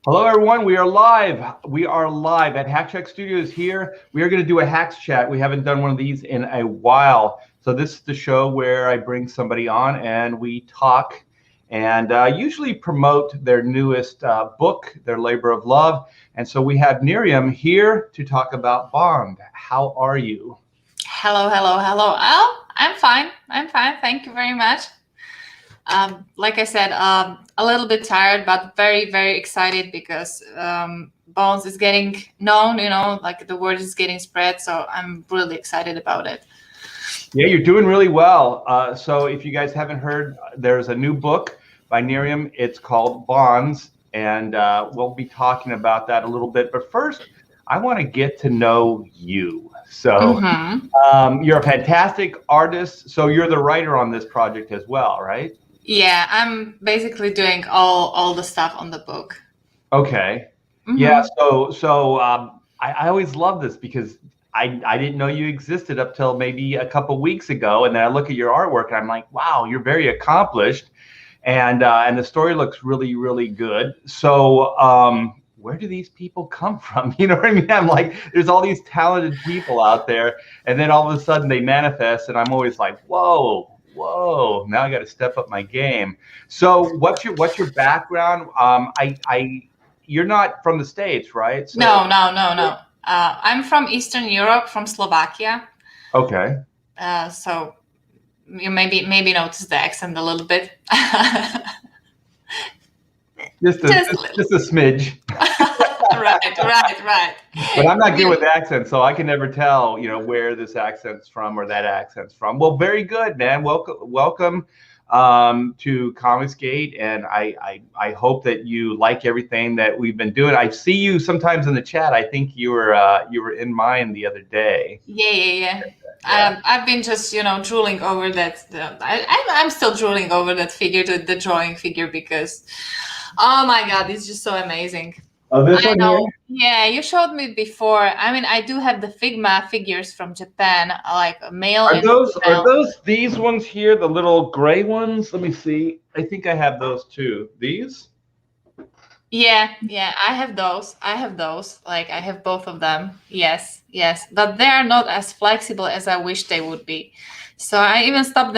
Hello, everyone. We are live. We are live at Hack Check Studios here. We are going to do a hacks chat. We haven't done one of these in a while. So this is the show where I bring somebody on and we talk and usually promote their newest book, their labor of love. And so we have NyRiam here to talk about Bond. How are you? Hello, hello, hello. Oh, I'm fine. I'm fine. Thank you very much. Like I said, a little bit tired, but very, very excited because Bones is getting known, like the word is getting spread. So I'm really excited about it. Yeah, you're doing really well. So if you guys haven't heard, there's a new book by NyRiam. It's called Bonds, and we'll be talking about that a little bit. But first, I want to get to know you. So you're a fantastic artist. So you're the writer on this project as well, right? Yeah, I'm basically doing all the stuff on the book. Okay. Yeah. So I always love this because I didn't know you existed up till maybe a couple weeks ago, and then I look at your artwork and I'm like, wow, you're very accomplished, and the story looks really, really good. So where do these people come from? You know what I mean? I'm like, there's all these talented people out there, and then all of a sudden they manifest, and I'm always like, whoa. Whoa! Now I got to step up my game. So, what's your background? You're not from the States, right? So, No. I'm from Eastern Europe, from Slovakia. Okay. So you maybe notice the accent a little bit. just a smidge. Right. But I'm not good with accents, so I can never tell, where this accent's from or that accent's from. Well, very good, man. Welcome to Comicsgate, and I hope that you like everything that we've been doing. I see you sometimes in the chat. I think you were in mine the other day. Yeah. I've been just drooling over that. I'm still drooling over that figure, the drawing figure, because oh my god, it's just so amazing. Oh, this one here? Yeah, you showed me before. I mean, I do have the Figma figures from Japan, like male. Are those these ones here, the little gray ones? Let me see. I think I have those too. These? Yeah, I have those. Like, I have both of them. Yes. But they are not as flexible as I wish they would be. So I even stopped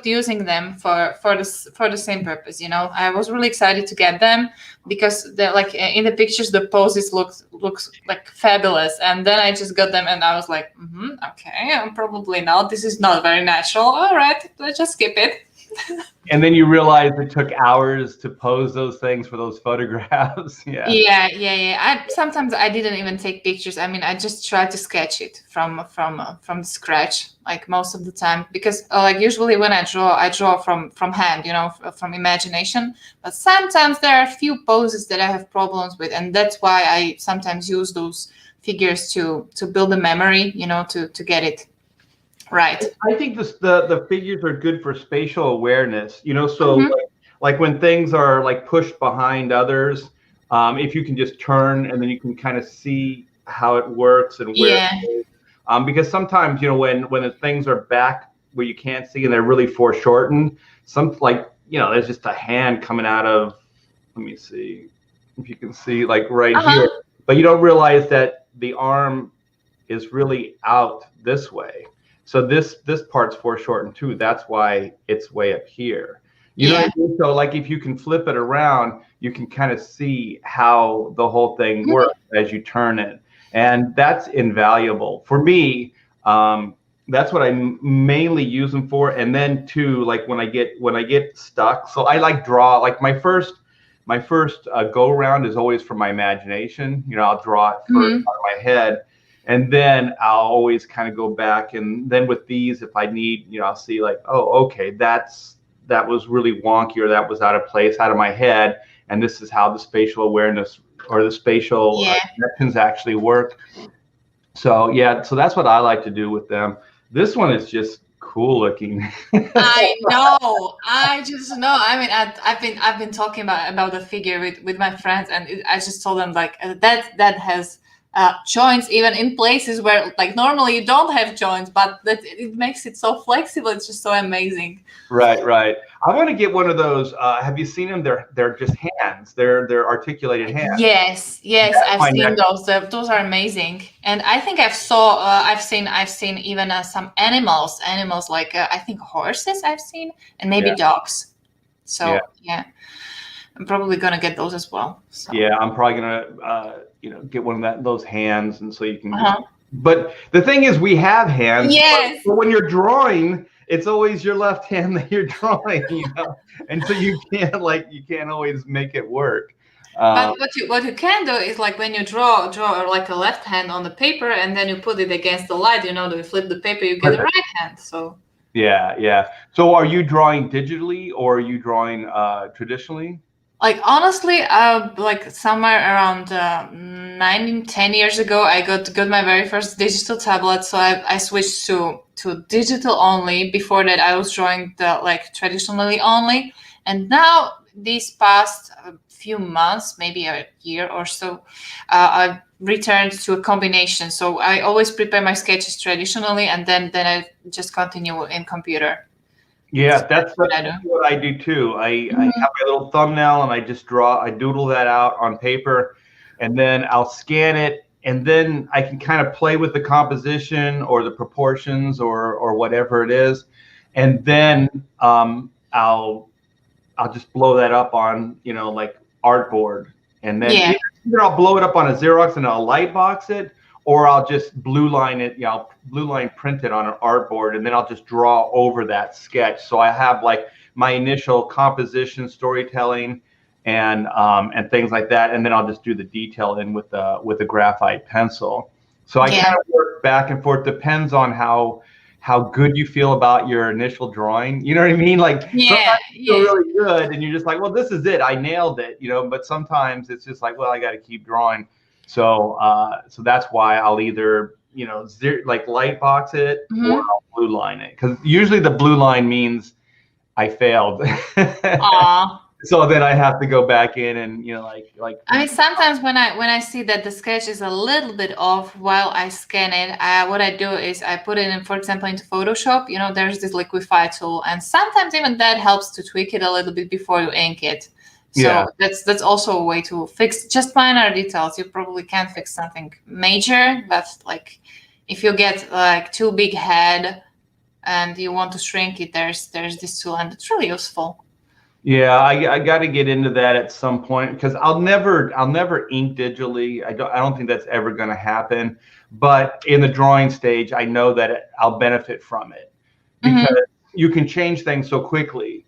using them for the same purpose. I was really excited to get them because they're like in the pictures, the poses looks like fabulous, and then I just got them and I was like, okay, probably not. This is not very natural. All right, let's just skip it. And then you realize it took hours to pose those things for those photographs. Yeah. Sometimes I didn't even take pictures. I mean, I just tried to sketch it from scratch, like most of the time, because like usually when I draw from hand, from imagination. But sometimes there are a few poses that I have problems with, and that's why I sometimes use those figures to build a memory, to get it right. I think the figures are good for spatial awareness, so like when things are like pushed behind others, if you can just turn and then you can kind of see how it works and where it is. Because sometimes, when the things are back where you can't see and they're really foreshortened, there's just a hand coming out of, let me see if you can see, like right here, but you don't realize that the arm is really out this way. So this part's foreshortened too. That's why it's way up here. You know what I mean? So like if you can flip it around, you can kind of see how the whole thing works as you turn it. And that's invaluable. For me, that's what I mainly use them for. And then too, like when I get stuck, so I like draw, like my first go around is always from my imagination. I'll draw it first out of my head. And then I'll always kind of go back, and then with these, if I need, I'll see like, oh, okay, that was really wonky, or that was out of place, out of my head, and this is how the spatial awareness or the spatial connections actually work. So so that's what I like to do with them. This one is just cool looking. I know. I just know. I mean, I've been talking about the figure with my friends, and I just told them like that has joints even in places where like normally you don't have joints, but that it makes it so flexible. It's just so amazing. Right, right. I want to get one of those. Have you seen them? They're just hands. They're articulated hands. Yes, yes, I've seen those. Those are amazing, and I think I've seen even some animals like I think horses I've seen, and maybe dogs. So yeah, I'm probably gonna get those as well. So. Yeah, I'm probably gonna get one of those hands, and so you can. But the thing is, we have hands. Yes. But when you're drawing, it's always your left hand that you're drawing, and so you can't always make it work. But what you can do is like when you draw like a left hand on the paper and then you put it against the light, you flip the paper, you get the right hand. So yeah. So are you drawing digitally or are you drawing traditionally? Like honestly, like somewhere around 10 years ago, I got my very first digital tablet. So I switched to digital only. Before that, I was drawing traditionally only. And now these past few months, maybe a year or so, I've returned to a combination. So I always prepare my sketches traditionally, and then I just continue in computer. Yeah, that's what I do too. I have my little thumbnail and I just I doodle that out on paper, and then I'll scan it, and then I can kind of play with the composition or the proportions or whatever it is, and then I'll just blow that up on like artboard, and then either I'll blow it up on a Xerox and I'll light box it, or I'll just blue line it, I'll blue line print it on an artboard, and then I'll just draw over that sketch. So I have like my initial composition, storytelling, and things like that, and then I'll just do the detail in with a graphite pencil. So I kind of work back and forth. Depends on how good you feel about your initial drawing. You know what I mean? Like sometimes you feel really good, and you're just like, well, this is it. I nailed it. But sometimes it's just like, well, I got to keep drawing. So that's why I'll either like light box it or I'll blue line it, because usually the blue line means I failed. So then I have to go back in and like. I mean, sometimes when I see that the sketch is a little bit off while I scan it, what I do is I put it in, for example, into Photoshop. There's this liquify tool, and sometimes even that helps to tweak it a little bit before you ink it. So that's also a way to fix just minor details. You probably can't fix something major, but like if you get like too big head and you want to shrink it, there's this tool, and it's really useful. Yeah, I got to get into that at some point, because I'll never ink digitally. I don't think that's ever going to happen. But in the drawing stage, I know that I'll benefit from it, because you can change things so quickly.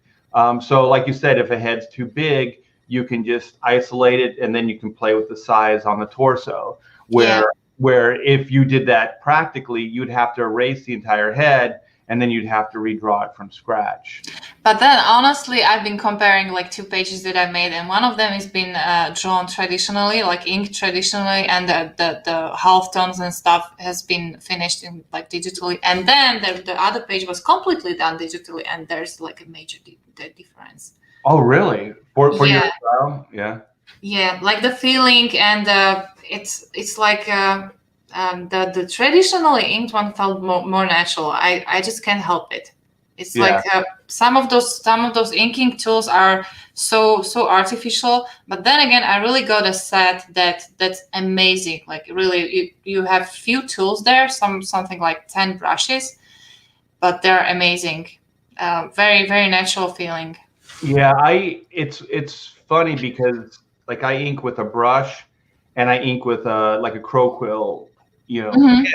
So like you said, if a head's too big, you can just isolate it, and then you can play with the size on the torso. Where if you did that practically, you'd have to erase the entire head, and then you'd have to redraw it from scratch. But then honestly, I've been comparing like two pages that I made, and one of them has been drawn traditionally, like inked traditionally, and the half tones and stuff has been finished in like digitally, and then the other page was completely done digitally, and there's like a major difference. Oh really? For your style? Yeah, like the feeling, and it's like the traditionally inked one felt more natural. I just can't help it. It's like some of those inking tools are so artificial, but then again, I really got a set that's amazing. Like really, you have few tools there, something like 10 brushes, but they're amazing. Very, very natural feeling. Yeah, it's funny because like I ink with a brush, and I ink with like a crow quill, pen.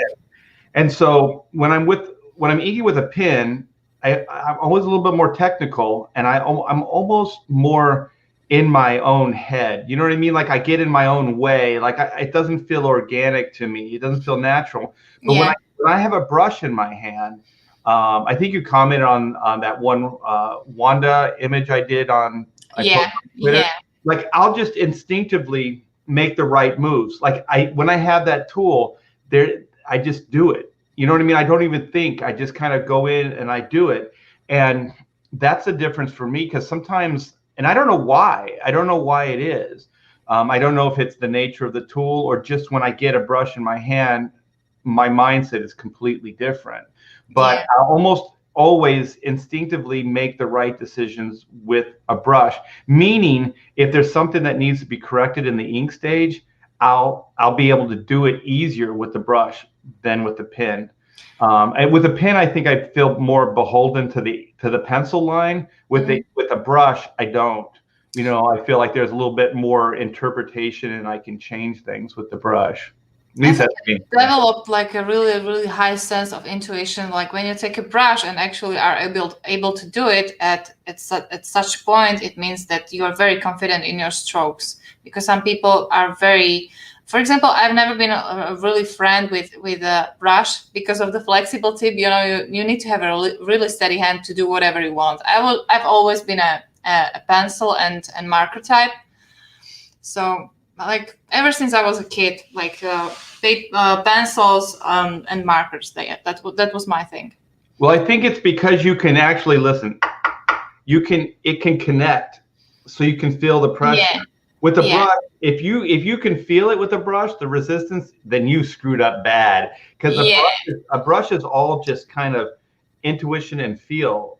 And so when I'm inking with a pen, I'm always a little bit more technical, and I'm almost more in my own head. You know what I mean? Like I get in my own way. Like it doesn't feel organic to me. It doesn't feel natural. But when I have a brush in my hand, I think you commented on that one Wanda image I did on Twitter. Like I'll just instinctively make the right moves. Like when I have that tool there, I just do it. You know what I mean? I don't even think. I just kind of go in and I do it. And that's the difference for me, because sometimes, and I don't know why it is, I don't know if it's the nature of the tool or just when I get a brush in my hand, my mindset is completely different. But I almost always instinctively make the right decisions with a brush, meaning if there's something that needs to be corrected in the ink stage, I'll be able to do it easier with the brush than with the pen. And with a pen, I think I feel more beholden to the pencil line. With a brush, I don't. You know, I feel like there's a little bit more interpretation, and I can change things with the brush. At least that's me. Developed like a really, really high sense of intuition. Like when you take a brush and actually are able to do it at such point, it means that you are very confident in your strokes. Because some people are very, for example, I've never been a really friend with a brush because of the flexible tip. You know, you need to have a really steady hand to do whatever you want. I've always been a pencil and marker type. So like ever since I was a kid, like pencils and markers, that was my thing. Well, I think it's because you can actually listen. It can connect, so you can feel the pressure. Yeah. With the brush, if you can feel it with the brush, the resistance, then you screwed up bad. Because a brush is all just kind of intuition and feel,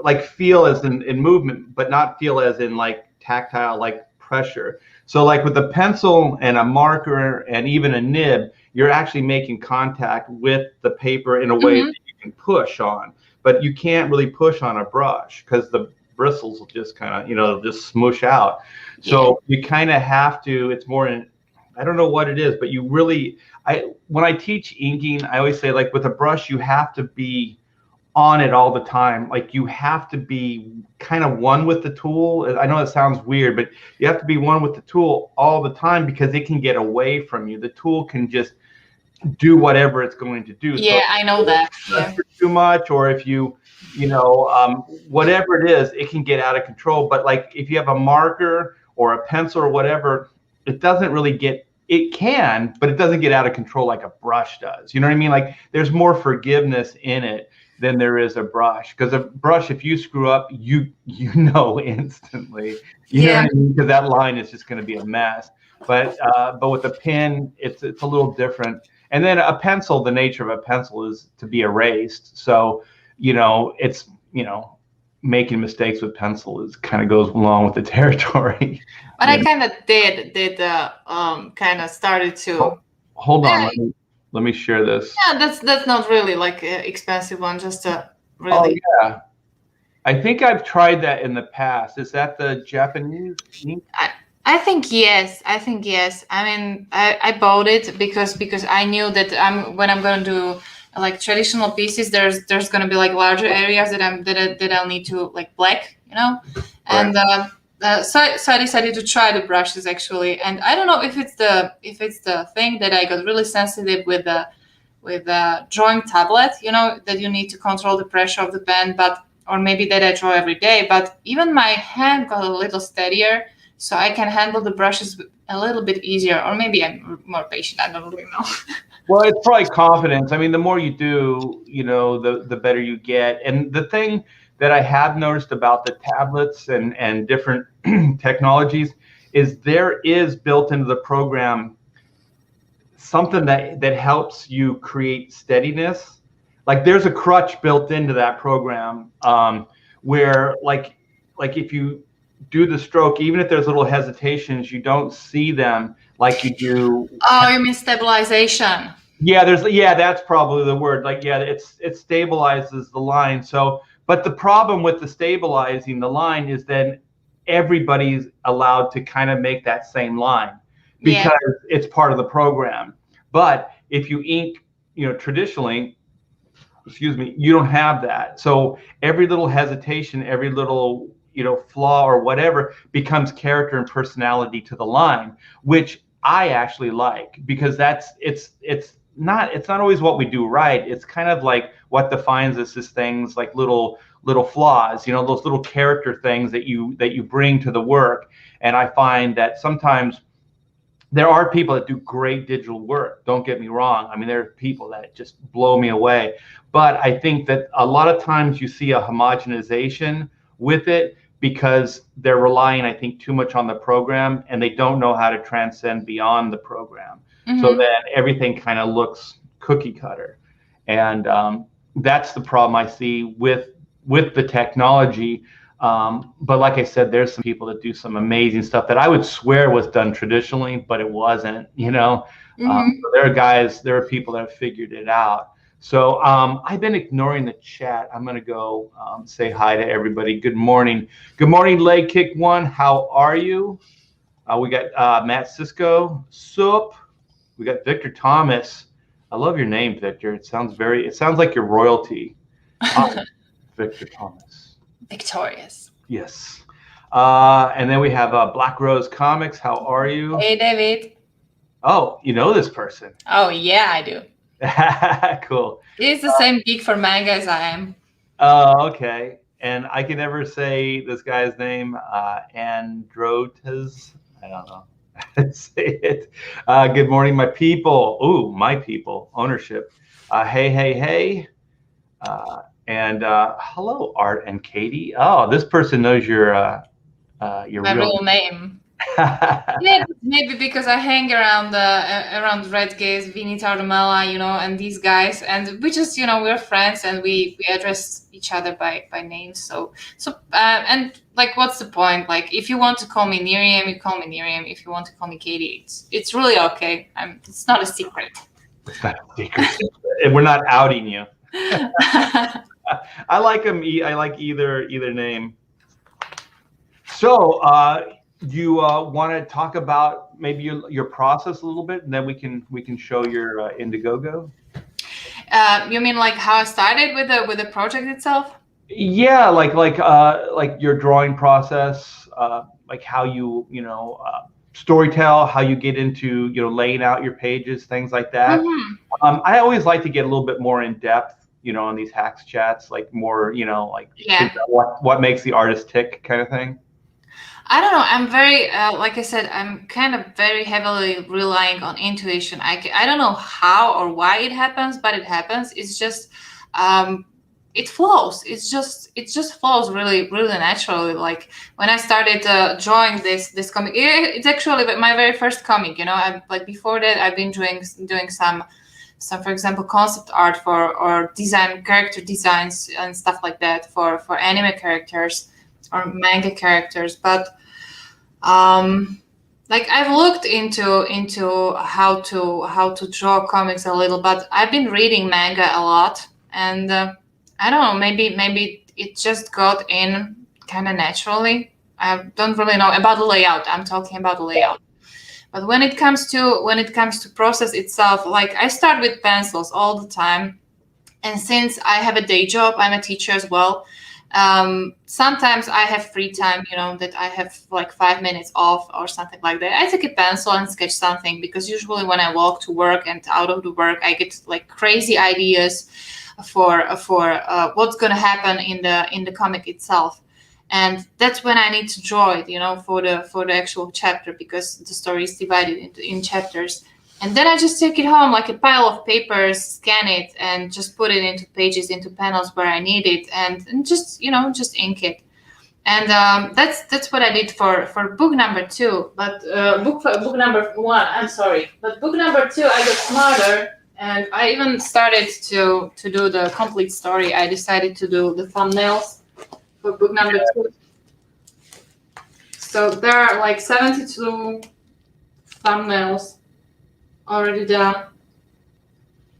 like feel as in movement, but not feel as in like tactile, like pressure. So like with a pencil and a marker and even a nib, you're actually making contact with the paper in a way that you can push on. But you can't really push on a brush because the bristles will just kind of, just smoosh out. So you kind of have to, it's more in, I don't know what it is, but you really, when I teach inking, I always say like with a brush, you have to be on it all the time. Like you have to be kind of one with the tool. I know it sounds weird, but you have to be one with the tool all the time because it can get away from you. The tool can just do whatever it's going to do. Yeah, so I know that. Too much, or if you whatever it is, it can get out of control. But like if you have a marker or a pencil or whatever, it doesn't really get, it can, but it doesn't get out of control like a brush does. You know what I mean? Like there's more forgiveness in it than there is a brush. Because a brush, if you screw up, you know instantly. You know what I mean? Because that line is just going to be a mess. But with a pen, it's a little different. And then a pencil, the nature of a pencil is to be erased. So, it's, making mistakes with pencil is kind of goes along with the territory. But I kind of did kind of started to. Hold on, let me share this. Yeah, that's not really like an expensive one, just a really. Oh yeah, I think I've tried that in the past. Is that the Japanese ink? I think yes. I mean, I bought it because I knew that when I'm going to do like traditional pieces, there's going to be like larger areas that I'll need to like black, and so I decided to try the brushes actually, and I don't know if it's the thing that I got really sensitive with the drawing tablet, that you need to control the pressure of the pen, or maybe that I draw every day, but even my hand got a little steadier. So I can handle the brushes a little bit easier, or maybe I'm more patient. I don't really know. Well, it's probably confidence. I mean, the more you do, the better you get. And the thing that I have noticed about the tablets and different technologies is there is built into the program something that helps you create steadiness. Like there's a crutch built into that program where like if you do the stroke, even if there's little hesitations, you don't see them like you do. Oh, you mean stabilization? Yeah, that's probably the word. Like, it stabilizes the line. So, but the problem with the stabilizing the line is then everybody's allowed to kind of make that same line because it's part of the program. But if you ink, traditionally, you don't have that. So every little hesitation, every little flaw or whatever becomes character and personality to the line, which I actually like because it's not always what we do right. It's kind of like what defines us as things like little flaws, those little character things that you bring to the work. And I find that sometimes there are people that do great digital work. Don't get me wrong. I mean, there are people that just blow me away. But I think that a lot of times you see a homogenization with it because they're relying, I think, too much on the program, and they don't know how to transcend beyond the program. So then everything kind of looks cookie cutter, and that's the problem I see with the technology. But like I said, there's some people that do some amazing stuff that I would swear was done traditionally, but it wasn't. So there are people that have figured it out. So I've been ignoring the chat. I'm going to go say hi to everybody. Good morning. Good morning, Leg Kick One. How are you? We got Matt Cisco. Sup. We got Victor Thomas. I love your name, Victor. It sounds like you're royalty. Victor Thomas. Victorious. Yes. And then we have Black Rose Comics. How are you? Hey, David. Oh, you know this person. Oh, yeah, I do. Cool. He's the same geek for manga as I am. Oh, okay. And I can never say this guy's name. Androtas. I don't know. Say it. Good morning, my people. Ooh, my people. Ownership. Hey. And hello, Art and Katie. Oh, this person knows your my real name. Yeah, maybe because I hang around Red Gaze, Vinny Tardamella, and these guys, and we just, we're friends, and we address each other by names. So and like, what's the point? Like, if you want to call me NyRiam, you call me NyRiam. If you want to call me Katie, it's really okay. It's not a secret. It's not a secret. We're not outing you. I like them. I like either name. So, you want to talk about maybe your process a little bit, and then we can show your Indiegogo? You mean like how I started with the project itself? Yeah, like your drawing process, like how you storytell, how you get into laying out your pages, things like that. I always like to get a little bit more in depth, on these hacks chats, like more, what makes the artist tick, kind of thing. I don't know. I'm very, like I said, I'm kind of very heavily relying on intuition. I don't know how or why it happens, but it happens. It's just, it flows. It just flows really, really naturally. Like when I started drawing this comic, it's actually my very first comic. Like before that, I've been doing some, for example, concept art or character designs and stuff like that for anime characters or manga characters, but like I've looked into how to draw comics a little, but I've been reading manga a lot, and I don't know, maybe it just got in kind of naturally. I don't really know about the layout. I'm talking about the layout. But when it comes to process itself, like I start with pencils all the time, and since I have a day job, I'm a teacher as well. Sometimes I have free time, that I have like 5 minutes off or something like that. I take a pencil and sketch something, because usually when I walk to work and out of the work, I get like crazy ideas for what's going to happen in the comic itself. And that's when I need to draw it, for the actual chapter, because the story is divided in chapters. And then I just take it home like a pile of papers, scan it, and just put it into pages, into panels where I need it, and just ink it. And that's what I did for book number 2. But book number 1, I'm sorry. But book number 2, I got smarter, and I even started to do the complete story. I decided to do the thumbnails for book number 2. So there are like 72 thumbnails already done.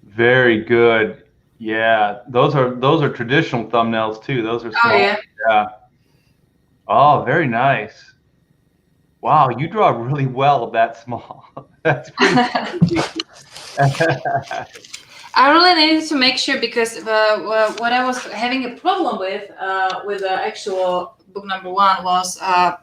Very good. Yeah, those are traditional thumbnails too. Those are small. Oh yeah. Oh, very nice. Wow, you draw really well that small. That's pretty. I really needed to make sure, because what I was having a problem with the actual book number 1 was I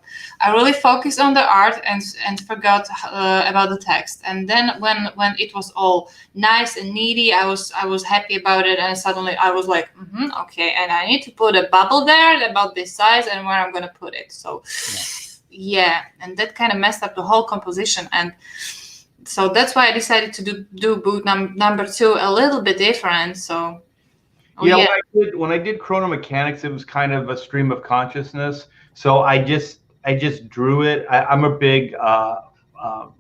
really focused on the art and forgot about the text. And then when it was all nice and needy, I was happy about it, and suddenly I was like, okay, and I need to put a bubble there about this size and where I'm gonna put it. So yeah, and that kind of messed up the whole composition. And so that's why I decided to do book number 2 a little bit different. So when I did Chrono Mechanics, it was kind of a stream of consciousness. So I just drew it. I'm a big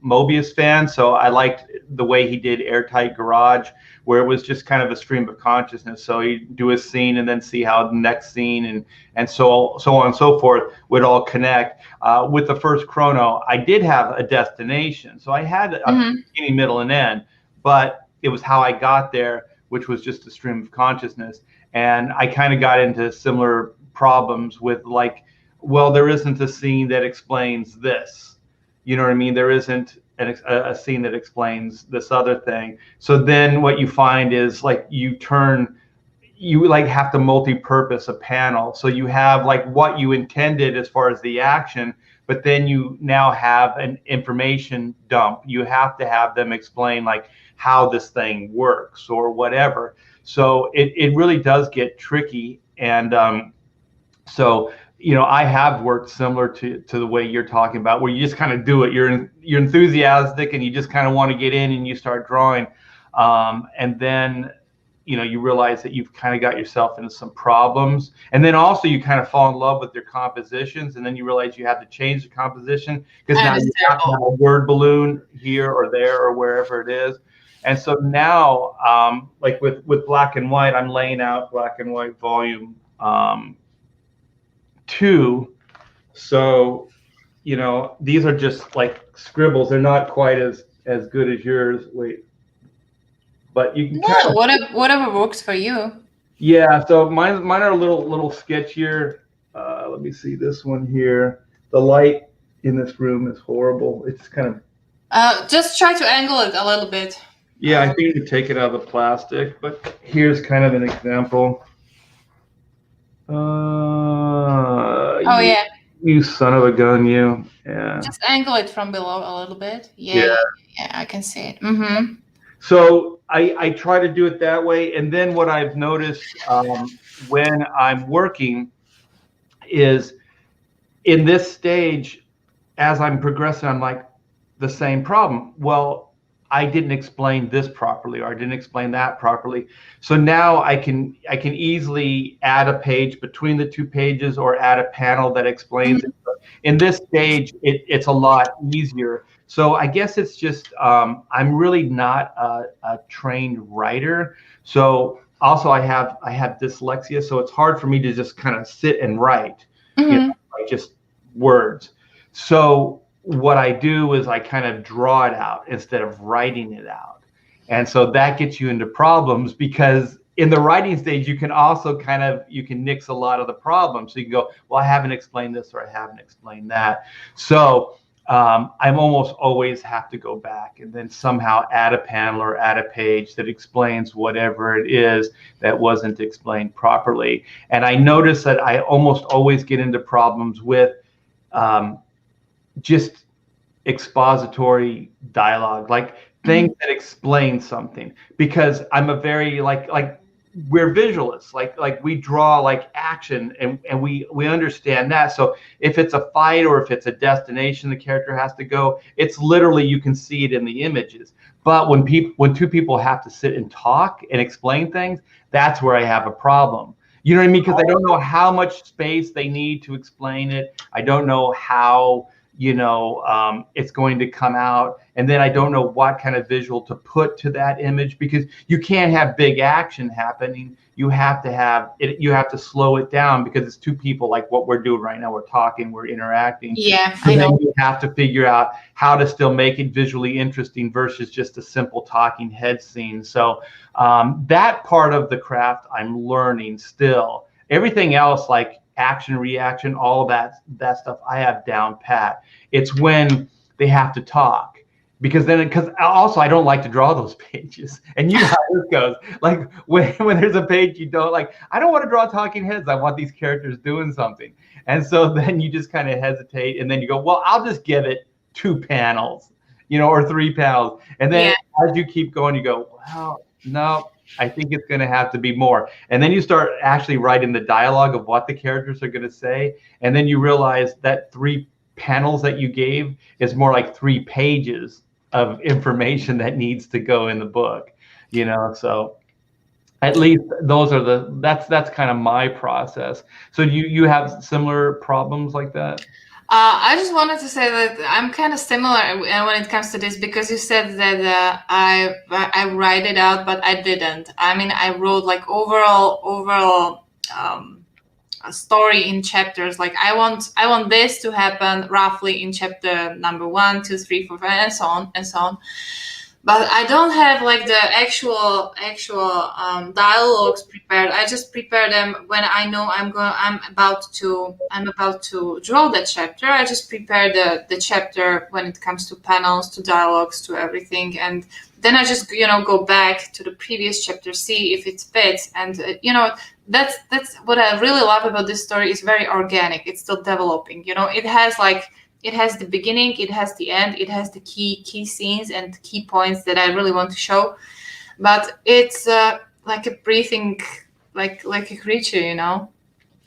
Mobius fan, so I liked the way he did Airtight Garage, where it was just kind of a stream of consciousness. So you do a scene and then see how the next scene and so on and so forth would all connect. With the first Chrono, I did have a destination, so I had a beginning, middle, and end, but it was how I got there, which was just a stream of consciousness. And I kind of got into similar problems with, like, well, there isn't a scene that explains this. You know what I mean? There isn't a scene that explains this other thing. So then what you find is, like, you like have to multi-purpose a panel. So you have like what you intended as far as the action, but then you now have an information dump. You have to have them explain like how this thing works or whatever. So it really does get tricky. And so, you know, I have worked similar to the way you're talking about, where you just kind of do it. You're enthusiastic and you just kind of want to get in and you start drawing. And then, you know, you realize that you've kind of got yourself into some problems. And then also you kind of fall in love with your compositions, and then you realize you have to change the composition because now you have to have a word balloon here or there or wherever it is. And so now, like with black and white, I'm laying out black and white volume 2. So, you know, these are just like scribbles. They're not quite as good as yours. Wait, but you can kind of, whatever works for you. Yeah. So mine are a little sketchier. Let me see this one here. The light in this room is horrible. It's kind of. Just try to angle it a little bit. Yeah, I think you take it out of the plastic. But here's kind of an example. You son of a gun, you. Yeah. Just angle it from below a little bit. Yeah, I can see it. So I try to do it that way. And then what I've noticed when I'm working is in this stage, as I'm progressing, I'm like, the same problem. Well, I didn't explain this properly, or I didn't explain that properly. So now I can easily add a page between the 2 pages, or add a panel that explains it. In this stage, it's a lot easier. So I guess it's just I'm really not a trained writer. So also I have dyslexia, so it's hard for me to just kind of sit and write, you know, like just words. So what I do is I kind of draw it out instead of writing it out. And so that gets you into problems, because in the writing stage, you can also you can nix a lot of the problems. So you can go, well, I haven't explained this, or I haven't explained that. So I'm almost always have to go back and then somehow add a panel or add a page that explains whatever it is that wasn't explained properly. And I notice that I almost always get into problems with just expository dialogue, like things that explain something, because I'm a very like we're visualists, like we draw like action, and we understand that. So if it's a fight or if it's a destination the character has to go, it's literally, you can see it in the images. But when 2 people have to sit and talk and explain things, that's where I have a problem. You know what I mean? Because I don't know how much space they need to explain it. I don't know how, you know, it's going to come out. And then I don't know what kind of visual to put to that image, because you can't have big action happening. You have to have it, you have to slow it down, because it's 2 people, like what we're doing right now. We're talking, we're interacting. Yeah, so I know. Then you have to figure out how to still make it visually interesting versus just a simple talking head scene. So that part of the craft I'm learning still. Everything else, like action, reaction, all of that stuff, I have down pat. It's when they have to talk, because also I don't like to draw those pages, and you know how this goes. Like when there's a page you don't like, I don't want to draw talking heads. I want these characters doing something, and so then you just kind of hesitate, and then you go, well, I'll just give it 2 panels, you know, or 3 panels, and then as you keep going, you go, well, no, I think it's going to have to be more. And then you start actually writing the dialogue of what the characters are going to say. And then you realize that 3 panels that you gave is more like 3 pages of information that needs to go in the book, you know? So At least those are that's kind of my process. So you have similar problems like that? I just wanted to say that I'm kind of similar when it comes to this, because you said that I write it out, but I didn't. I mean, I wrote like overall a story in chapters. Like I want this to happen roughly in chapter number 1, 2, 3, 4, 5, and so on and so on. But I don't have like the actual dialogues prepared. I just prepare them when I know I'm about to draw that chapter. I just prepare the chapter when it comes to panels, to dialogues, to everything, and then I just go back to the previous chapter, see if it fits, and that's what I really love about this story. Is very organic. It's still developing. It has the beginning, it has the end, it has the key scenes and key points that I really want to show. But it's like a breathing, like a creature,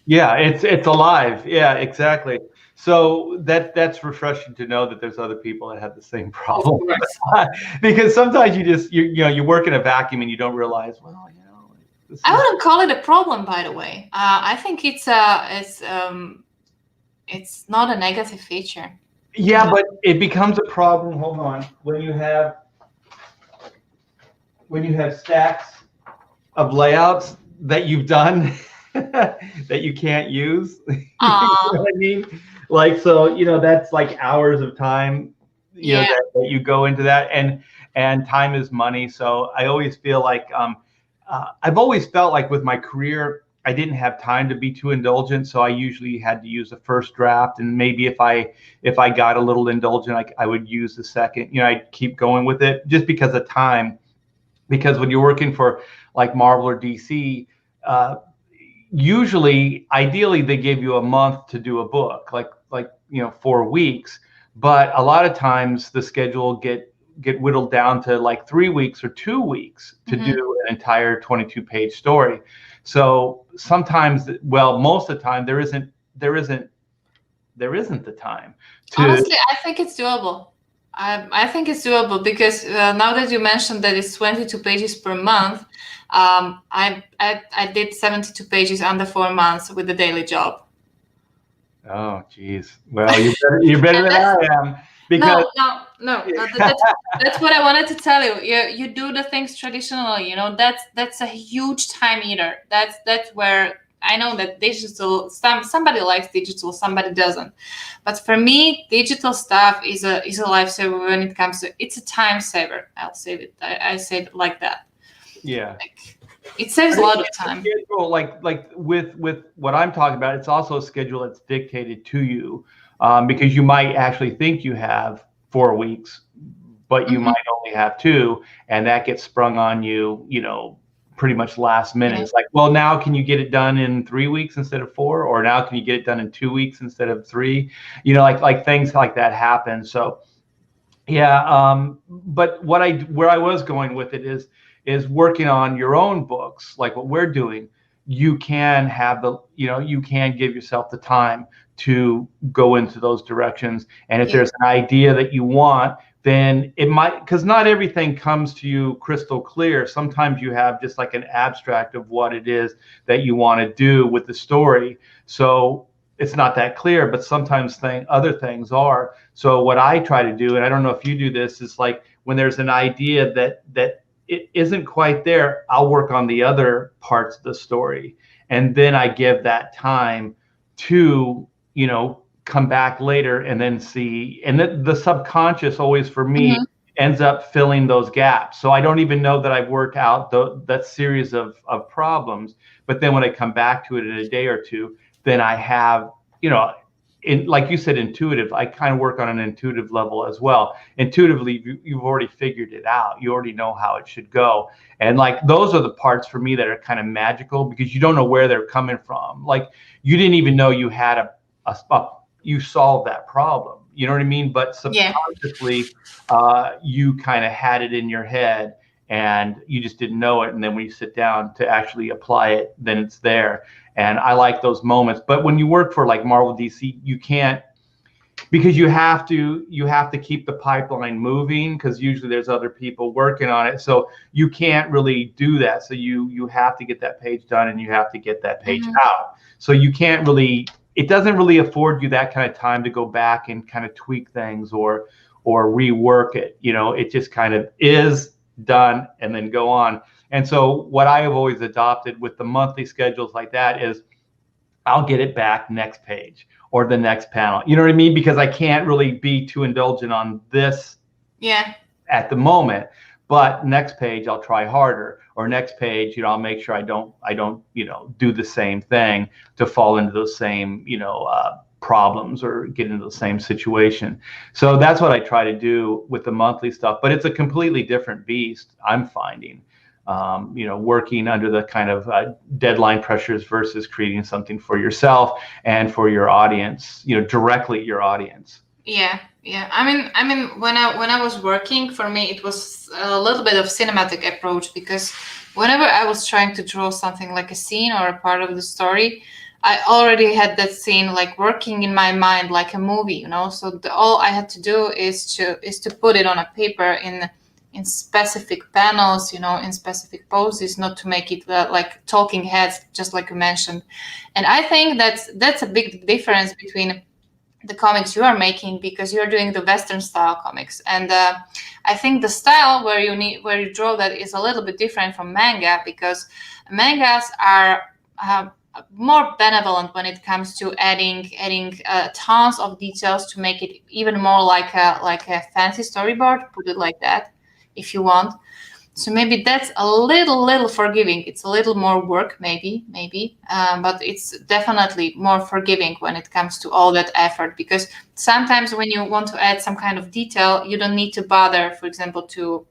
Yeah, it's alive. Yeah, exactly. So that's refreshing to know that there's other people that have the same Of problem. course. Because sometimes you work in a vacuum and you don't realize, well, this I is, wouldn't call it a problem, by the way. I think it's not a negative feature. yeah, but it becomes a problem. Hold on, when you have stacks of layouts that you've done that you can't use. You know what I mean? Like, so, that's like hours of time, Yeah. that you go into that, and time is money. So I always feel like, I've always felt like with my career, I didn't have time to be too indulgent. So I usually had to use the first draft. And maybe if I got a little indulgent, I would use the second, I'd keep going with it just because of time. Because when you're working for like Marvel or DC, usually, ideally, they give you a month to do a book, like 4 weeks. But a lot of times, the schedule get whittled down to like 3 weeks or 2 weeks to do an entire 22-page story. So sometimes, well, most of the time, there isn't the time to. Honestly, I think it's doable. I think it's doable because now that you mentioned that it's 22 pages per month, I did 72 pages under 4 months with the daily job. Oh, geez. Well, you're better than I am. Because no. That's what I wanted to tell you. You do the things traditionally. That's a huge time eater. That's where I know that digital. Somebody likes digital, somebody doesn't. But for me, digital stuff is a lifesaver when it comes to. It's a time saver. I'll say it. I say it like that. yeah. It saves a lot of time. Schedule, like with what I'm talking about, it's also a schedule that's dictated to you, because you might actually think you have 4 weeks, but you might only have 2, and that gets sprung on you, pretty much last minute. Yeah. It's like, well, now can you get it done in 3 weeks instead of 4, or now can you get it done in 2 weeks instead of 3? Like things like that happen. So yeah, but where I was going with it is working on your own books, like what we're doing. You can have you can give yourself the time to go into those directions. And if there's an idea that you want, then it might, because not everything comes to you crystal clear. Sometimes you have just like an abstract of what it is that you want to do with the story. So it's not that clear, but sometimes other things are. So what I try to do, and I don't know if you do this, is like when there's an idea that it isn't quite there, I'll work on the other parts of the story. And then I give that time to, come back later and then see. And the subconscious always, for me, ends up filling those gaps. So I don't even know that I've worked out that series of problems. But then when I come back to it in a day or two, then I have, like you said, intuitive. I kind of work on an intuitive level as well. Intuitively, you've already figured it out. You already know how it should go. And like those are the parts for me that are kind of magical, because you don't know where they're coming from. Like you didn't even know you had you solved that problem. You know what I mean? But subconsciously, you kind of had it in your head and you just didn't know it. And then when you sit down to actually apply it, then it's there. And I like those moments. But when you work for like Marvel, DC, you can't, because you have to keep the pipeline moving, because usually there's other people working on it, so you can't really do that. So you have to get that page done, and you have to get that page out. So you can't really, it doesn't really afford you that kind of time to go back and kind of tweak things or rework it. It just kind of is done and then go on. And so what I have always adopted with the monthly schedules like that is I'll get it back next page or the next panel. You know what I mean? Because I can't really be too indulgent on this at the moment. But next page I'll try harder, or next page, I'll make sure I don't, do the same thing to fall into those same, problems or get into the same situation. So that's what I try to do with the monthly stuff. But it's a completely different beast, I'm finding. Working under the kind of deadline pressures versus creating something for yourself and for your audience, directly your audience. Yeah. I mean, when I was working, for me, it was a little bit of cinematic approach, because whenever I was trying to draw something like a scene or a part of the story, I already had that scene like working in my mind like a movie, So all I had to do is to put it on a paper in specific panels, in specific poses, not to make it like talking heads, just like you mentioned. And I think that's a big difference between the comics you are making, because you're doing the Western style comics, and I think the style where you draw that is a little bit different from manga, because mangas are more benevolent when it comes to adding tons of details to make it even more like a fancy storyboard, put it like that, if you want. So maybe that's a little forgiving. It's a little more work, maybe, but it's definitely more forgiving when it comes to all that effort, because sometimes when you want to add some kind of detail, you don't need to bother, for example, to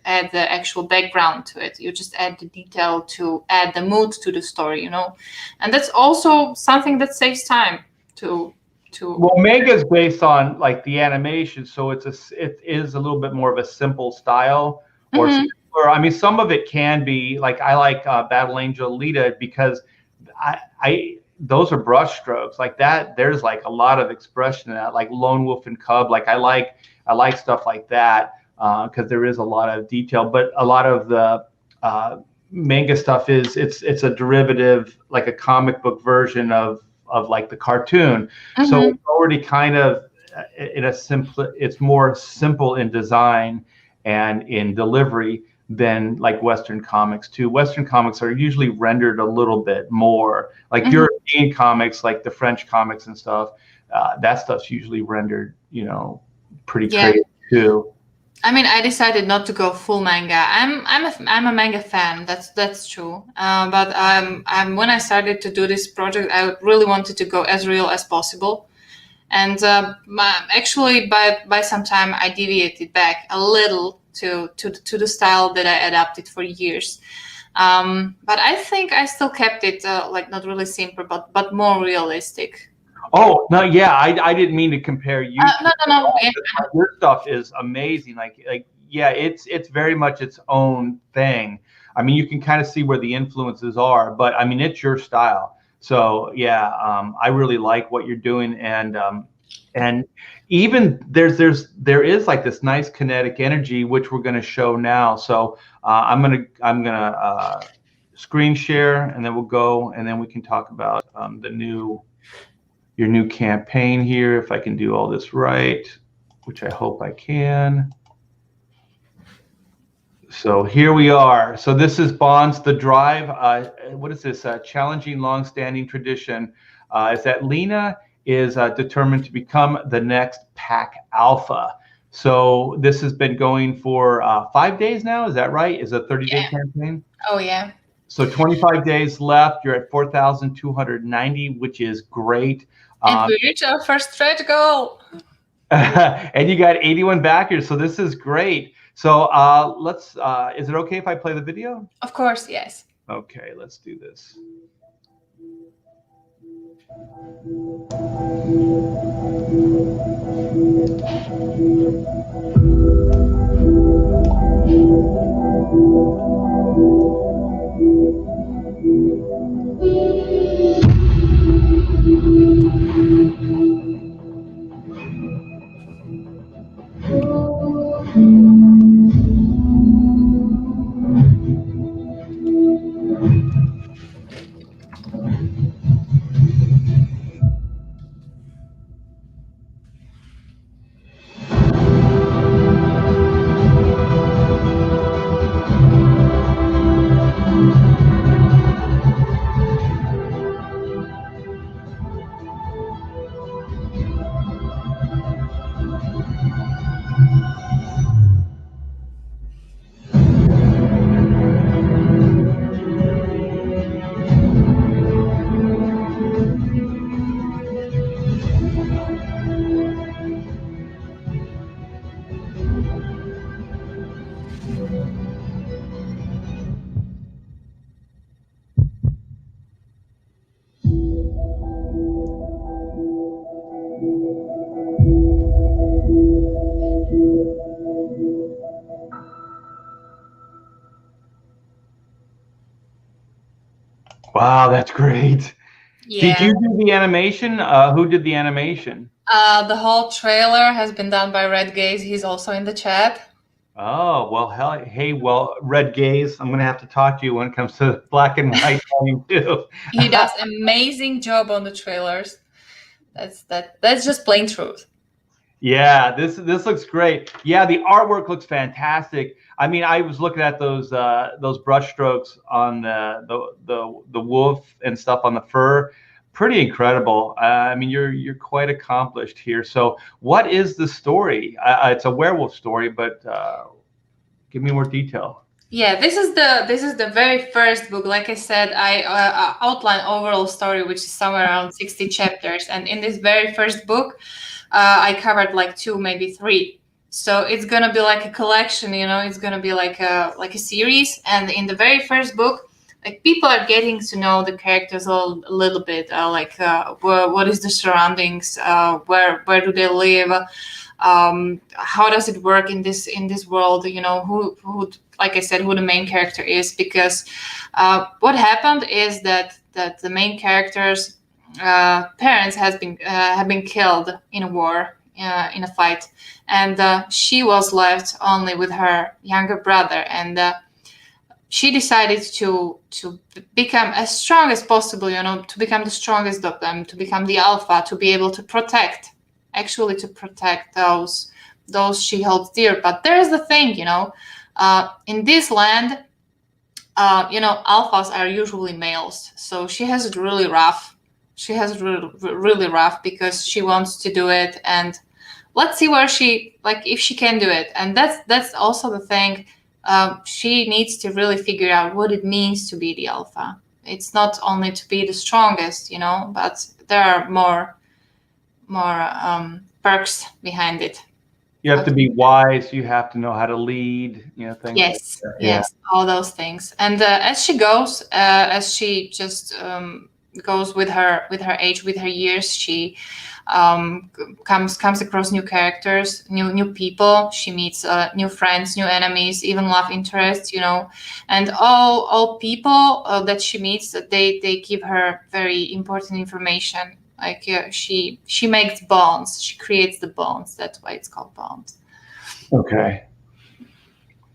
add the actual background to it. You just add the detail to add the mood to the story, and that's also something that saves time to. Well, manga is based on like the animation, so it is a little bit more of a simple style, or I mean, some of it can be like, I like Battle Angel Alita, because I those are brush strokes like that. There's like a lot of expression in that, like Lone Wolf and Cub. Like I like stuff like that because there is a lot of detail. But a lot of the manga stuff it's a derivative, like a comic book version of like the cartoon. So it's already kind of it's more simple in design and in delivery than like Western comics too. Western comics are usually rendered a little bit more, like European comics, like the French comics and stuff. That stuff's usually rendered, pretty crazy too. I mean, I decided not to go full manga. I'm a manga fan. That's true. But when I started to do this project, I really wanted to go as real as possible. And actually, by some time, I deviated back a little to the style that I adapted for years. But I think I still kept it like not really simple, but more realistic. Oh no, yeah, I didn't mean to compare you. No. Yeah. Your stuff is amazing. Like yeah, it's very much its own thing. I mean, you can kind of see where the influences are, but I mean, it's your style. So yeah, I really like what you're doing, and even there is like this nice kinetic energy, which we're going to show now. So I'm gonna screen share, and then we'll go, and then we can talk about your new campaign here, if I can do all this right, which I hope I can. So here we are. So this is Bonds the Drive. What is this? Challenging long-standing tradition is that Lena is determined to become the next pack alpha. So this has been going for 5 days now. Is that right? Is a 30-day campaign? Oh, yeah. So 25 days left. You're at 4,290, which is great. And we reached our first stretch goal. And you got 81 backers, so this is great. So let's, is it okay if I play the video? Of course, yes. Okay, let's do this. Wow, that's great. Did Yeah. you do the animation? Who did the animation? The whole trailer has been done by Red Gaze. He's also in the chat. Oh, well, hell, hey, well, Red Gaze, I'm going to have to talk to you when it comes to black and white volume 2. He does amazing job on the trailers. That's just plain truth. Yeah, this looks great. Yeah, the artwork looks fantastic. I mean, I was looking at those brush strokes on the wolf and stuff on the fur. Pretty incredible. I mean, you're quite accomplished here. So, what is the story? It's a werewolf story, but give me more detail. Yeah, this is the very first book. Like I said, I outline overall story, which is somewhere around 60 chapters, and in this very first book, I covered like 2, maybe 3. So it's gonna be like a collection, It's gonna be like a series. And in the very first book, like people are getting to know the characters a little bit, what is the surroundings, where do they live, how does it work in this world, who like I said, who the main character is, because what happened is that the main character's parents have been killed in a war, in a fight, and she was left only with her younger brother, and she decided to become as strong as possible, to become the strongest of them, to become the alpha, to be able to protect those she holds dear. But there's the thing, in this land, alphas are usually males, so she has it really rough. She has it really rough because she wants to do it, and let's see where if she can do it. And that's also the thing. She needs to really figure out what it means to be the alpha. It's not only to be the strongest, but there are more perks behind it. You have to be wise. You have to know how to lead. Things. Yes, like that. yes, yeah. All those things. And as she goes, as she just goes with her age, with her years, she comes across new characters, new people. She meets new friends, new enemies, even love interests, and all people that she meets, they give her very important information. Like she makes bonds, she creates the bonds. That's why it's called bonds. Okay.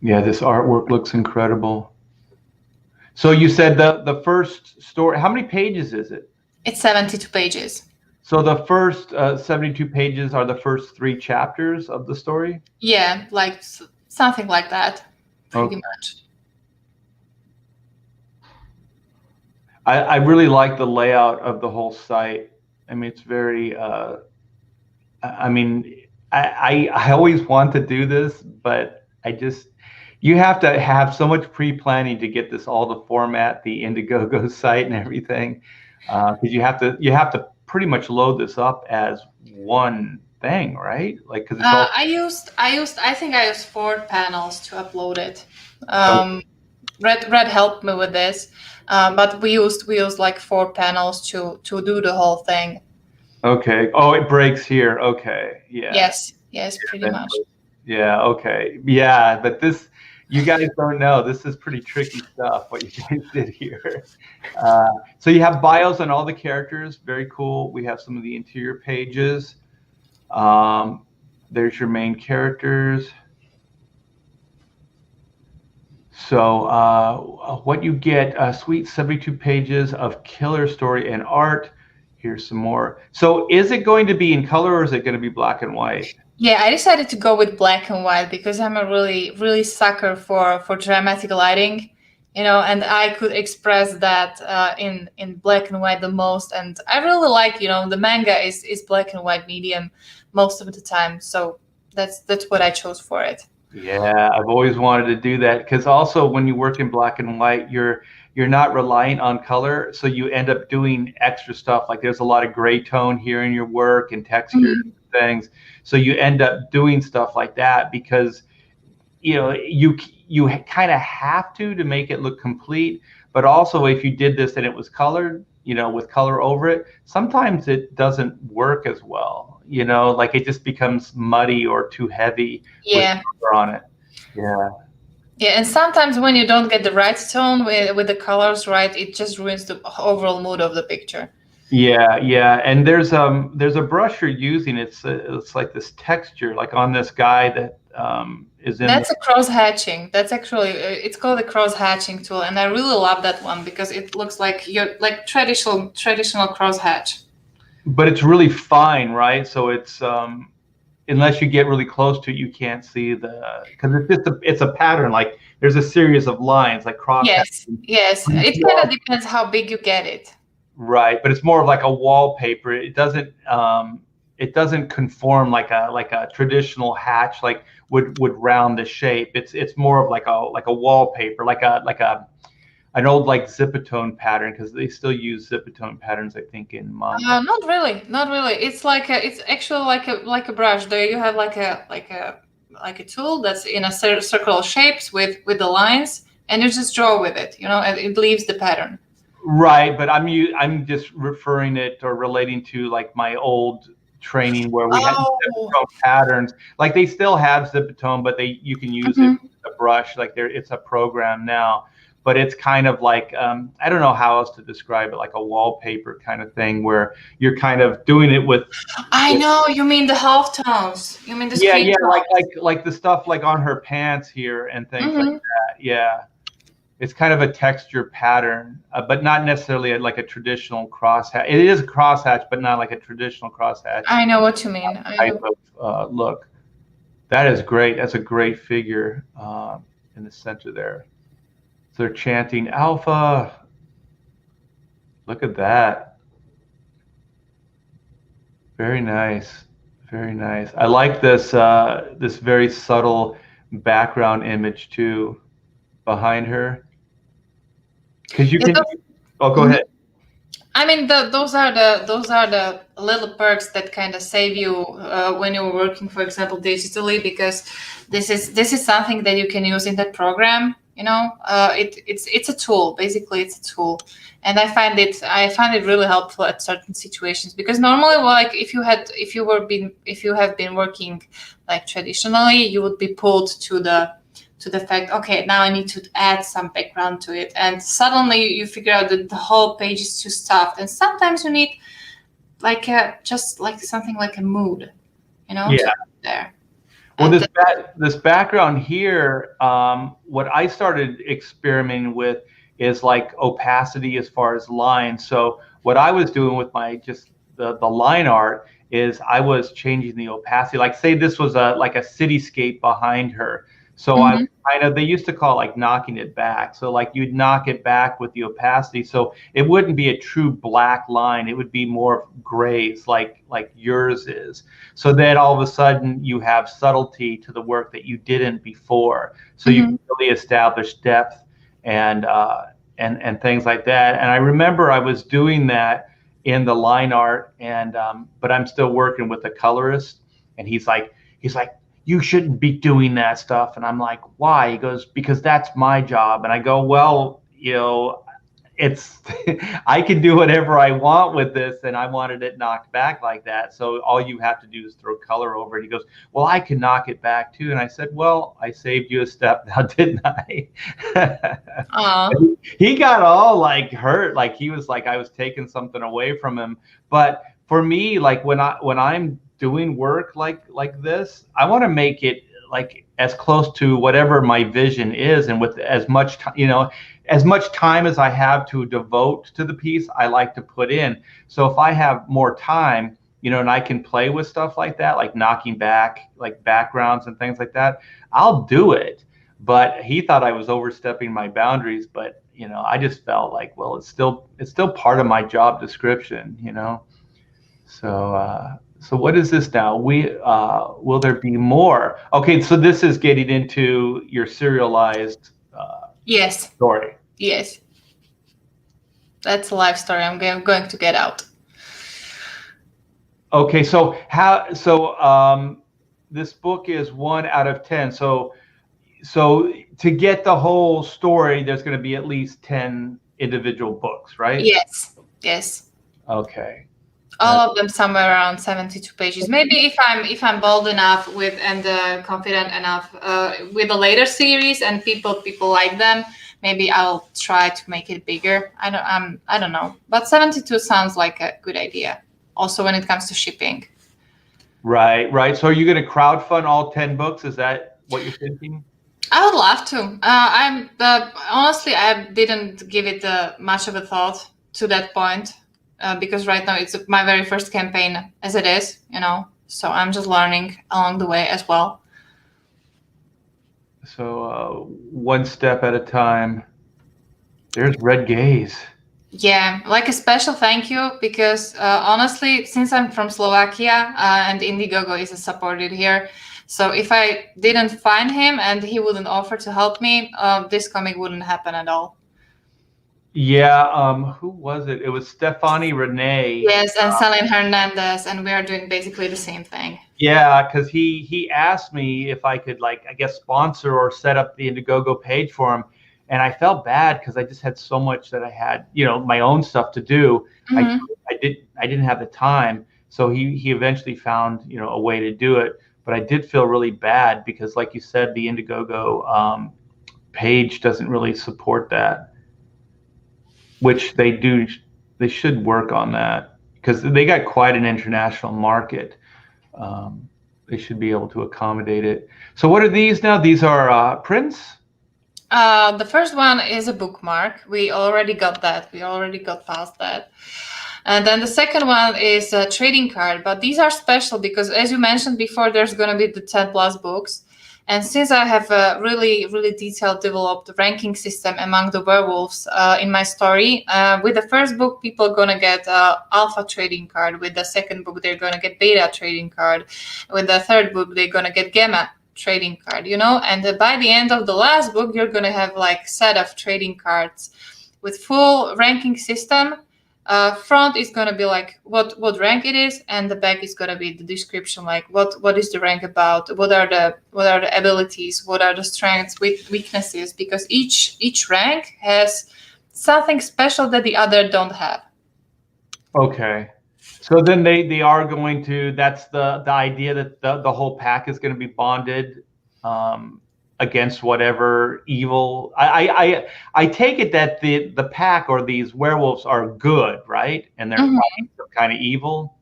Yeah, this artwork looks incredible. So you said the first story, how many pages is it? It's 72 pages. So the first 72 pages are the first 3 chapters of the story? Yeah, like something like that, pretty much. I really like the layout of the whole site. I mean, it's very, I always want to do this, but you have to have so much pre-planning to get this all to format, the Indiegogo site and everything, because you have to pretty much load this up as one thing, right? Like, because it's all. I think I used 4 panels to upload it. Red helped me with this, but we used like 4 panels to do the whole thing. Okay. Oh, it breaks here. Okay. Yeah. Yes, pretty much. Yeah. Okay. Yeah, but this, you guys don't know. This is pretty tricky stuff, what you guys did here. So you have bios on all the characters. Very cool. We have some of the interior pages. There's your main characters. So what you get, sweet 72 pages of killer story and art. Here's some more. So is it going to be in color or is it going to be black and white? Yeah, I decided to go with black and white because I'm a really sucker for dramatic lighting, and I could express that in black and white the most. And I really like, the manga is black and white medium most of the time. So that's what I chose for it. Yeah, I've always wanted to do that because also when you work in black and white, you're not reliant on color, so you end up doing extra stuff. Like there's a lot of gray tone here in your work and texture things, so you end up doing stuff like that because you kind of have to make it look complete. But also, if you did this and it was colored, with color over it, sometimes it doesn't work as well. Like it just becomes muddy or too heavy with color on it. Yeah. Yeah, and sometimes when you don't get the right tone with the colors right, it just ruins the overall mood of the picture. Yeah, yeah, and there's a brush you're using. It's like this texture, like on this guy that is in. That's a cross hatching. That's actually it's called a cross hatching tool, and I really love that one because it looks like your like traditional cross hatch. But it's really fine, right? So it's unless you get really close to it, you can't see because it's a pattern. Like there's a series of lines, like cross. Yes, yes. It kind of depends how big you get it. Right, but it's more of like a wallpaper. It doesn't conform like a traditional hatch like would round the shape. It's more of like a wallpaper, like an old like zipatone pattern, because they still use zipatone patterns, I think, in manga. Not really, not really. It's it's actually like a brush. There you have like a tool that's in a circular shapes with the lines, and you just draw with it, and it leaves the pattern. Right, but I'm just referring it or relating to like my old training where we had zipatone patterns. Like they still have zipatone, but you can use it with a brush. Like it's a program now, but it's kind of like I don't know how else to describe it, like a wallpaper kind of thing where you're kind of doing it with. I know you mean the half tones. You mean the yeah, tones. like the stuff like on her pants here and things like that. Yeah. It's kind of a texture pattern, but not necessarily like a traditional crosshatch. It is a crosshatch, but not like a traditional crosshatch. I know what you mean. Type of look. That is great. That's a great figure in the center there. So they're chanting alpha. Look at that. Very nice. Very nice. I like this this very subtle background image too behind her. Because you can. Oh, go ahead. I mean, those are the little perks that kind of save you when you're working, for example, digitally, because this is something that you can use in that program. It's a tool. Basically, it's a tool, and I find it really helpful at certain situations, because normally, like if you have been working like traditionally, you would be pulled to the fact, okay, now I need to add some background to it, and suddenly you figure out that the whole page is too stuffed, and sometimes you need like just like something like a mood, Yeah. there. Well, this background here, what I started experimenting with is like opacity as far as lines. So what I was doing with my just the line art is I was changing the opacity. Like say this was like a cityscape behind her. So they used to call it like knocking it back. So like you'd knock it back with the opacity. So it wouldn't be a true black line. It would be more grays like yours is. So then all of a sudden you have subtlety to the work that you didn't before. So you can really establish depth and things like that. And I remember I was doing that in the line art, and but I'm still working with a colorist, and he's like, you shouldn't be doing that stuff. And I'm like, why? He goes, because that's my job. And I go, well, it's I can do whatever I want with this, and I wanted it knocked back like that. So all you have to do is throw color over it. He goes, well, I can knock it back too. And I said, well, I saved you a step now, didn't I? He got all like hurt, like he was like I was taking something away from him. But for me, like when I'm doing work like this, I want to make it like as close to whatever my vision is, and with as much as much time as I have to devote to the piece, I like to put in. So if I have more time, and I can play with stuff like that, like knocking back like backgrounds and things like that, I'll do it. But he thought I was overstepping my boundaries, but I just felt like, well, it's still part of my job description, So what is this now? Will there be more? Okay, so this is getting into your serialized yes story. Yes, that's a life story I'm going to get out. Okay, so this book is 1 out of 10. So to get the whole story, there's going to be at least 10 individual books, right? Yes. Okay. All of them somewhere around 72 pages. Maybe if I'm bold enough with and confident enough with the later series and people like them, maybe I'll try to make it bigger. I don't know, but 72 sounds like a good idea. Also, when it comes to shipping. Right. So, are you going to crowdfund all 10 books? Is that what you're thinking? I would love to. Honestly, I didn't give it much of a thought to that point. Because right now it's my very first campaign as it is, so I'm just learning along the way as well. So one step at a time. There's Red Gaze. Yeah, like a special thank you because honestly, since I'm from Slovakia and Indiegogo is supported here, so if I didn't find him and he wouldn't offer to help me, this comic wouldn't happen at all. Yeah, who was it? It was Stefani Renee. Yes, and Celine Hernandez, and we are doing basically the same thing. Yeah, because he asked me if I could, like, I guess, sponsor or set up the Indiegogo page for him, and I felt bad because I just had so much that I had, my own stuff to do. Mm-hmm. I didn't have the time, so he eventually found, a way to do it. But I did feel really bad because, like you said, the Indiegogo page doesn't really support that. Which they do, they should work on that because they got quite an international market. They should be able to accommodate it. So what are these now? These are prints? The first one is a bookmark. We already got that. We already got past that. And then the second one is a trading card. But these are special because, as you mentioned before, there's going to be the 10 plus books. And since I have a really, really detailed developed ranking system among the werewolves in my story, with the first book, people are going to get alpha trading card. With the second book, they're going to get beta trading card. With the third book, they're going to get gamma trading card, And by the end of the last book, you're going to have like set of trading cards with full ranking system. Front is going to be like what rank it is, and the back is going to be the description, like what is the rank about, what are the abilities, what are the strengths, weaknesses, because each rank has something special that the other don't have. Okay, so then they are going to. That's the idea that the whole pack is going to be bonded against whatever evil. I take it that the pack or these werewolves are good, right? And they're kind of evil.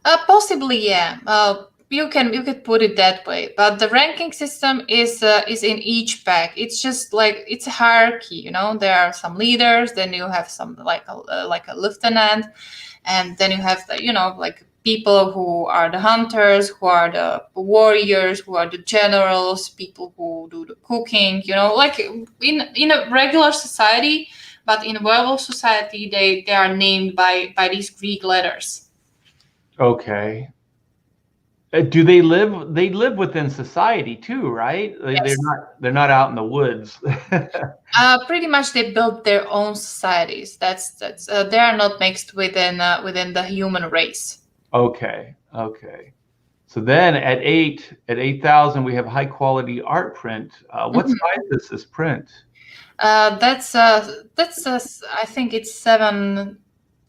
Possibly, yeah. You could put it that way, but the ranking system is in each pack. It's just like it's a hierarchy, There are some leaders, then you have some like a lieutenant, and then you have like people who are the hunters, who are the warriors, who are the generals, people who do the cooking, like in a regular society, but in a werewolf society, they are named by these Greek letters. Okay. Do they live? They live within society too, right? Yes. They're not out in the woods. Pretty much, they build their own societies. That's they are not mixed within the human race. Okay. So then at 8,000, we have high quality art print. What size is this print? That's I think it's 7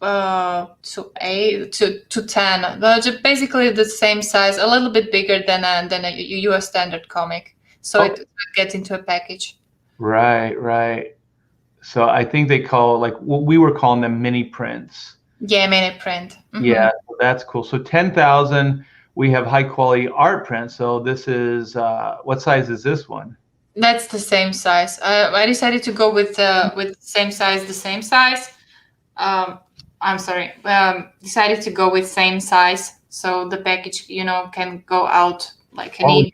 to 8 to 10. But basically the same size, a little bit bigger than a US standard comic. So it gets into a package. Right. So I think they call, like, we were calling them mini prints. Yeah, mini print. Yeah, that's cool. So 10,000, we have high quality art print. So this is what size is this one? That's the same size. I decided to go with the same size. I'm sorry. Decided to go with same size, so the package, can go out like an easy.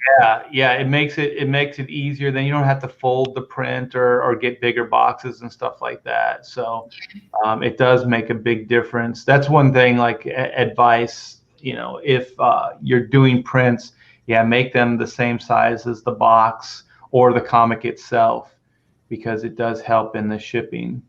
Yeah. It makes it easier. Then you don't have to fold the print or get bigger boxes and stuff like that. So it does make a big difference. That's one thing. Like advice, if you're doing prints, make them the same size as the box or the comic itself, because it does help in the shipping.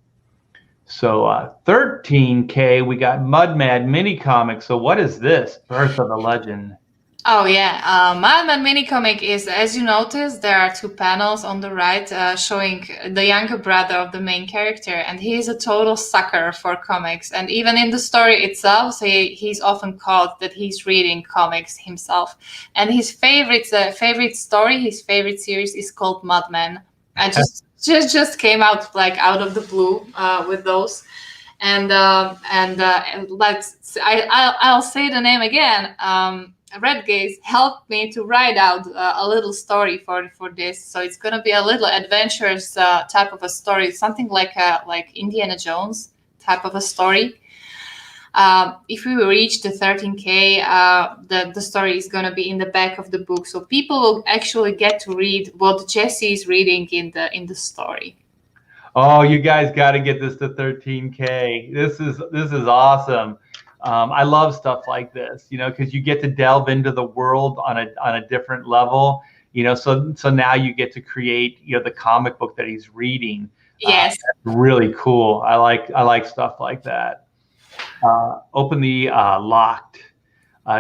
So 13K, we got Mud Mad mini comic. So what is this? Birth of the Legend. Oh yeah, Madman mini comic is, as you notice, there are two panels on the right showing the younger brother of the main character, and he is a total sucker for comics. And even in the story itself, he's often called that he's reading comics himself. And his favorite story, his favorite series is called Madman. I just came out like out of the blue with those. And I'll say the name again. Red Gaze helped me to write out a little story for this, so it's gonna be a little adventurous type of a story, something like Indiana Jones type of a story. If we reach the 13K, the story is gonna be in the back of the book, so people will actually get to read what Jesse is reading in the story. Oh, you guys got to get this to 13K. This is awesome. I love stuff like this, because you get to delve into the world on a different level, So now you get to create, the comic book that he's reading. Yes, that's really cool. I like stuff like that. Open the locked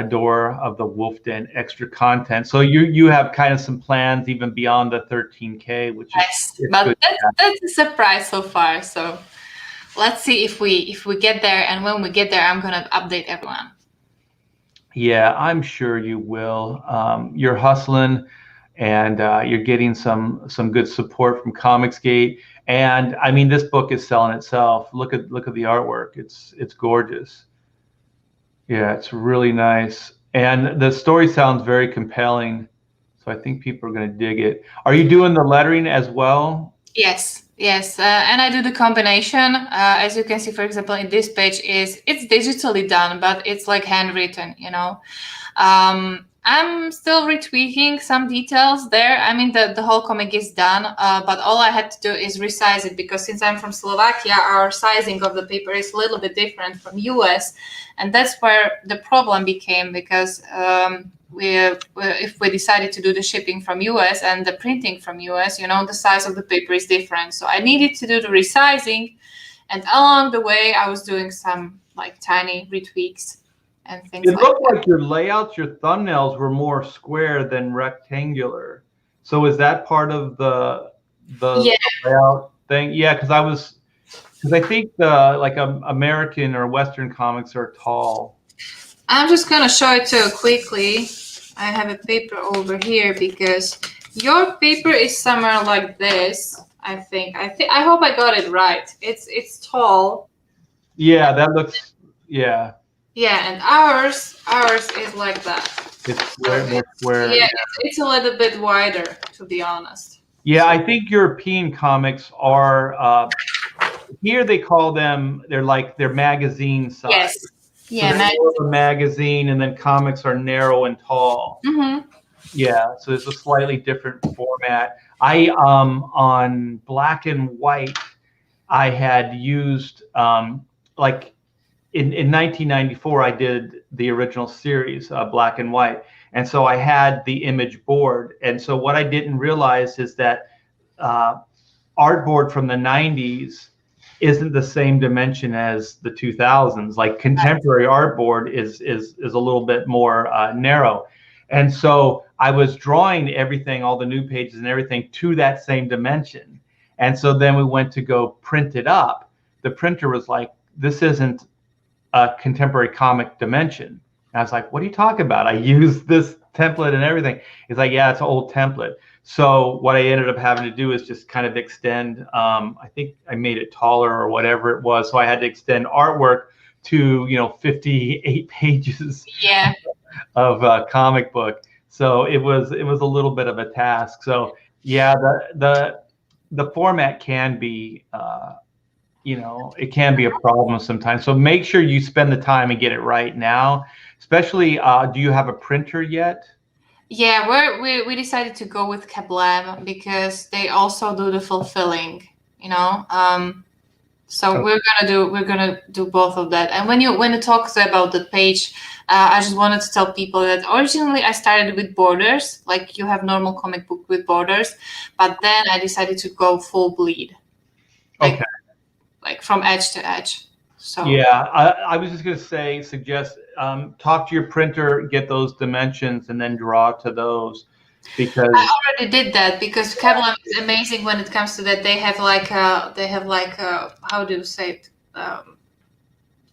door of the Wolf Den extra content. So you have kind of some plans even beyond the 13K, which is but that's a surprise so far. So let's see if we get there, and when we get there, I'm gonna update everyone. Yeah, I'm sure you will. You're hustling, and you're getting some good support from Comicsgate. And I mean, this book is selling itself. Look at the artwork. It's gorgeous. Yeah, it's really nice, and the story sounds very compelling. So I think people are going to dig it. Are you doing the lettering as well? Yes, and I do the combination. As you can see, for example, in this page it's digitally done, but it's like handwritten. I'm still retweaking some details there. I mean, the whole comic is done, but all I had to do is resize it, because since I'm from Slovakia, our sizing of the paper is a little bit different from US, and that's where the problem became, because if we decided to do the shipping from US and the printing from US, the size of the paper is different. So I needed to do the resizing, and along the way, I was doing some like tiny retweaks and things. It looked like your layouts, your thumbnails were more square than rectangular. So is that part of the layout thing? Yeah, because I think American or Western comics are tall. I'm just gonna show it to you quickly. I have a paper over here, because your paper is somewhere like this. I think. I hope I got it right. It's tall. Yeah, that looks. Yeah. Yeah, and ours is like that. It's square. Yeah, it's a little bit wider, to be honest. Yeah, I think European comics are here. They call them. They're magazine size. Yes. Yeah, so a magazine, and then comics are narrow and tall. Mm-hmm. Yeah, so it's a slightly different format. I on black and white, I had used like in 1994, I did the original series, black and white. And so I had the image board. And so what I didn't realize is that artboard from the 90s isn't the same dimension as the 2000s. Like contemporary artboard is a little bit more narrow. And so I was drawing everything, all the new pages and everything, to that same dimension. And so then we went to go print it up. The printer was like, this isn't a contemporary comic dimension. And I was like, what are you talking about? I used this template and everything. He's like, yeah, it's an old template. So what I ended up having to do is just kind of extend, I think I made it taller or whatever it was. So I had to extend artwork to, 58 pages of comic book. So it was a little bit of a task. So yeah, the format can be, it can be a problem sometimes. So make sure you spend the time and get it right now. Especially, do you have a printer yet? Yeah, we decided to go with Kablab because they also do the fulfilling, So we're gonna do both of that. And when it talks about the page, I just wanted to tell people that originally I started with borders, like you have normal comic book with borders, but then I decided to go full bleed, like from edge to edge. So yeah, I was just gonna suggest talk to your printer, get those dimensions, and then draw to those. Because I already did that, because Kevlar is amazing when it comes to that. They have like how do you say it?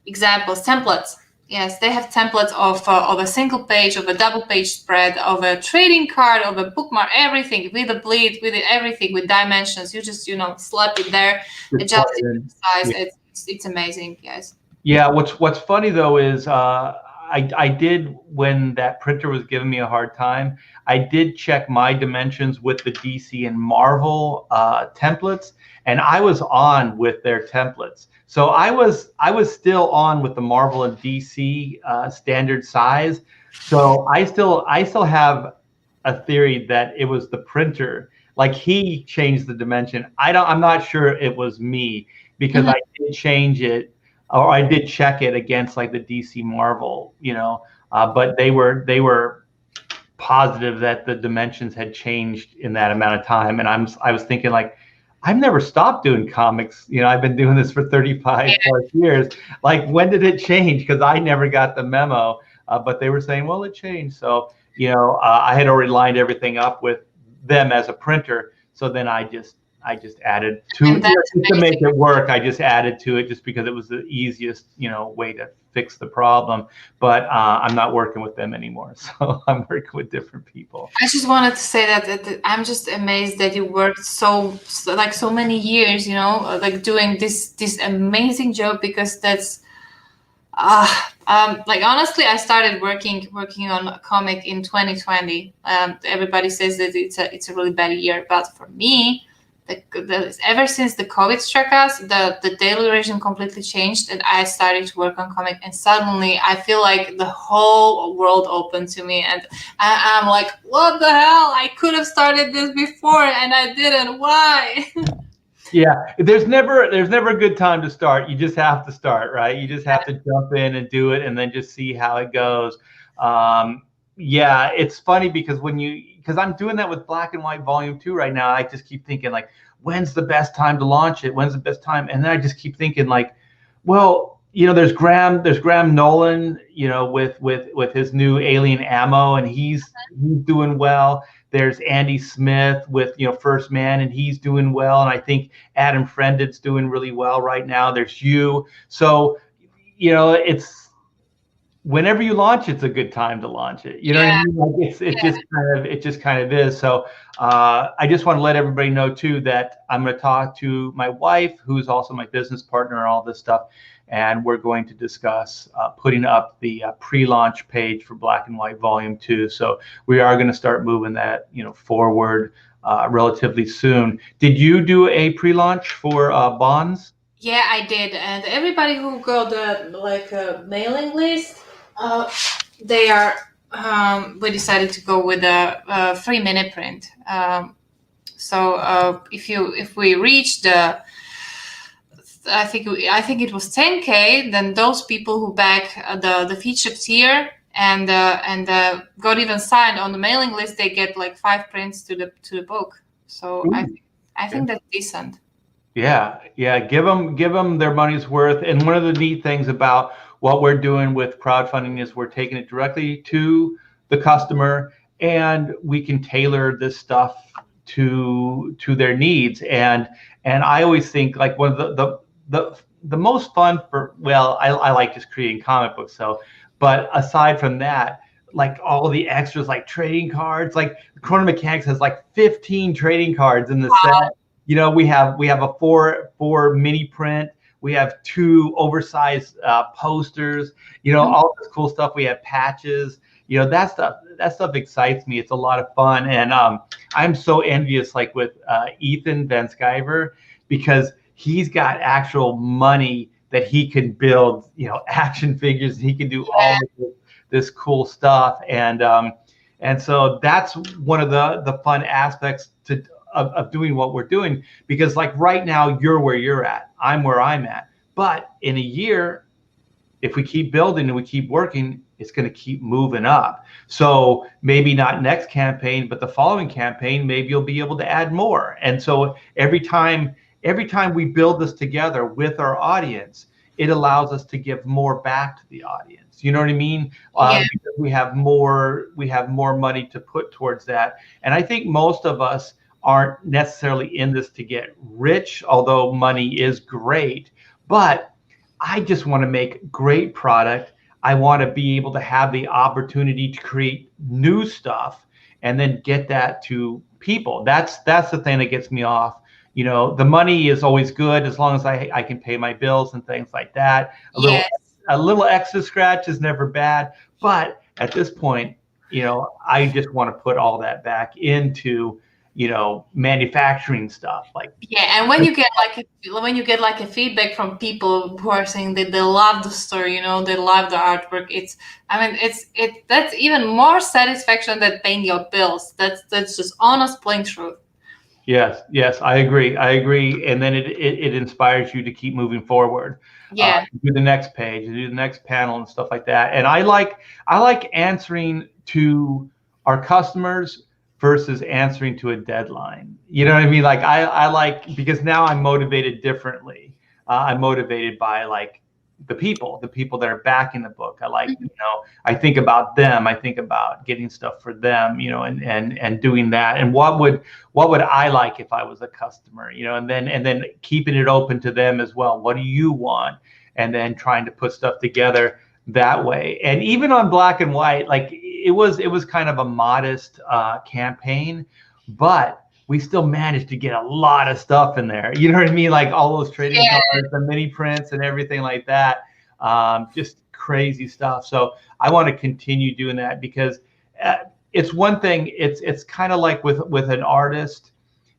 Examples, templates. Yes, they have templates of a single page, of a double page spread, of a trading card, of a bookmark, everything with a bleed, with everything, with dimensions. You just slap it there, adjust it to the size. Yeah. It's amazing. Yes. Yeah. What's funny though is I did, when that printer was giving me a hard time, I did check my dimensions with the DC and Marvel templates, and I was on with their templates. So I was still on with the Marvel and DC standard size. So I still have a theory that it was the printer. Like, he changed the dimension. I'm not sure it was me, because I did change it, or I did check it against like the DC Marvel, but they were positive that the dimensions had changed in that amount of time. And I was thinking, like, I've never stopped doing comics. I've been doing this for 35 plus years. Like, when did it change? Because I never got the memo. But they were saying, well, it changed. So, I had already lined everything up with them as a printer. So then I just added to make it work. I just added to it just because it was the easiest, way to fix the problem. But I'm not working with them anymore, so I'm working with different people. I just wanted to say that I'm just amazed that you worked so many years, like doing this amazing job, because that's like, honestly, I started working on a comic in 2020. Everybody says that it's a really bad year, but for me, ever since the COVID struck us, the daily regime completely changed, and I started to work on comic, and suddenly I feel like the whole world opened to me, and I'm like, what the hell? I could have started this before, and I didn't. Why? Yeah, there's never a good time to start. You just have to start, right? You just have to jump in and do it, and then just see how it goes. Yeah, it's funny because because I'm doing that with Black and White Volume 2 right now. I just keep thinking, like, when's the best time to launch it? When's the best time? And then I just keep thinking, like, well, there's Graham Nolan, with his new Alien Ammo, and he's doing well. There's Andy Smith with First Man, and he's doing well. And I think Adam Friended's doing really well right now. There's you. So it's, whenever you launch, it's a good time to launch it. What I mean? Like, it just kind of is. So I just want to let everybody know too that I'm going to talk to my wife, who's also my business partner, and all this stuff, and we're going to discuss putting up the pre-launch page for Black and White Volume 2. So we are going to start moving that forward relatively soon. Did you do a pre-launch for Bonds? Yeah, I did, and everybody who got a mailing list, they are. We decided to go with a 3-minute print. So if we reach the, I think it was 10K, then those people who back the featured tier and got even signed on the mailing list, they get like 5 prints to the book. So I think that's decent. Yeah. Give them their money's worth. And one of the neat things about what we're doing with crowdfunding is we're taking it directly to the customer, and we can tailor this stuff to their needs. And I always think, like, one of the most fun I like just creating comic books. So, but aside from that, like, all the extras, like trading cards, like Chrono Mechanics has like 15 trading cards in the set. We have a four mini print. We have 2 oversized posters. All this cool stuff. We have patches. That stuff excites me. It's a lot of fun, and I'm so envious, like, with Ethan Van Sciver, because he's got actual money that he can build, action figures. He can do all of this cool stuff, and so that's one of the fun aspects of doing what we're doing, because, like, right now you're where you're at, I'm where I'm at, but in a year, if we keep building and we keep working, it's going to keep moving up. So maybe not next campaign, but the following campaign, maybe you'll be able to add more. And so every time we build this together with our audience, it allows us to give more back to the audience. You know what I mean? Yeah. Because we have more money to put towards that. And I think most of us aren't necessarily in this to get rich, although money is great. But I just want to make great product. I want to be able to have the opportunity to create new stuff and then get that to people. That's the thing that gets me off. You know, the money is always good as long as I can pay my bills and things like that. Yes. A little extra scratch is never bad. But at this point, you know, I just want to put all that back into, you know, manufacturing stuff. Like, yeah, and when you get like a feedback from people who are saying that they love the story, you know, they love the artwork, that's even more satisfaction than paying your bills. That's just honest plain truth. Yes, I agree. And then it inspires you to keep moving forward. Yeah. Do the next page, do the next panel and stuff like that. And I like answering to our customers versus answering to a deadline. You know what I mean? Like I like, because now I'm motivated differently. I'm motivated by like the people that are backing the book. I like, you know, I think about them. I think about getting stuff for them, you know, and doing that. And what would I like if I was a customer, you know, and then keeping it open to them as well. What do you want? And then trying to put stuff together that way. And even on black and white, like it was kind of a modest campaign, but we still managed to get a lot of stuff in there. You know what I mean? Like all those trading cards, the mini prints and everything like that. Just crazy stuff. So I want to continue doing that because it's one thing. It's kind of like with an artist,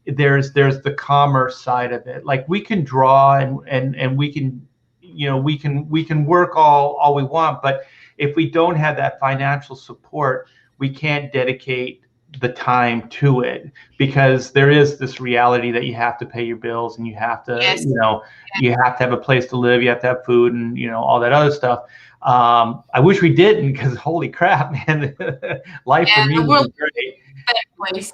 there's the commerce side of it. Like we can draw and we can, you know, we can work all we want, but if we don't have that financial support, we can't dedicate the time to it, because there is this reality that you have to pay your bills and you have to, you know, you have to have a place to live, you have to have food and, you know, all that other stuff. I wish we didn't, because holy crap, man, life for me was great.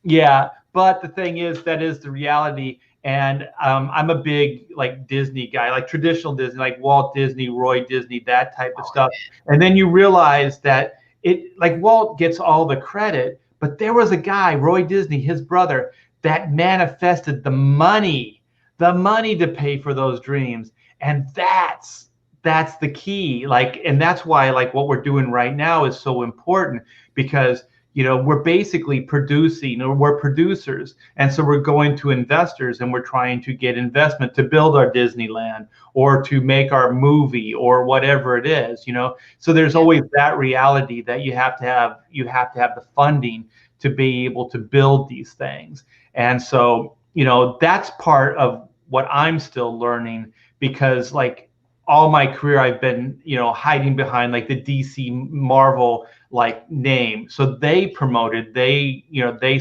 Yeah, but the thing is, that is the reality. And I'm a big like Disney guy, like traditional Disney, like Walt Disney, Roy Disney, that type of stuff. And then you realize that it, like Walt gets all the credit, but there was a guy, Roy Disney, his brother, that manifested the money to pay for those dreams. And that's the key. Like, and that's why like what we're doing right now is so important, because you know, we're basically producing, or we're producers. And so we're going to investors and we're trying to get investment to build our Disneyland or to make our movie or whatever it is, you know. So there's always that reality that you have to have the funding to be able to build these things. And so, you know, that's part of what I'm still learning, because like all my career I've been, you know, hiding behind like the DC Marvel like name. So they promoted, they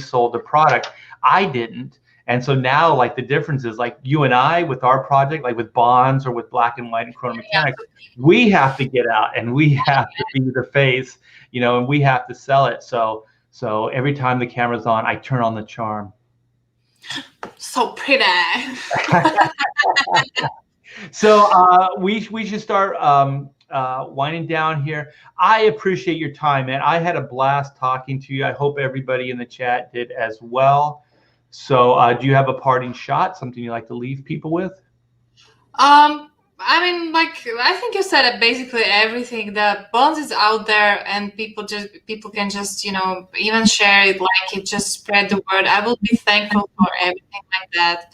sold the product. I didn't. And so now like the difference is like you and I with our project, like with Bonds or with Black and White and Chrono Mechanics, we have to get out and we have to be the face, you know, and we have to sell it. So every time the camera's on, I turn on the charm. So pretty. So we should start winding down here. I appreciate your time, man. I had a blast talking to you. I hope everybody in the chat did as well. So do you have a parting shot, something you'd like to leave people with? I mean, like, I think you said basically everything. The Bonds is out there, and people can just, you know, even share it, like it, just spread the word. I will be thankful for everything like that.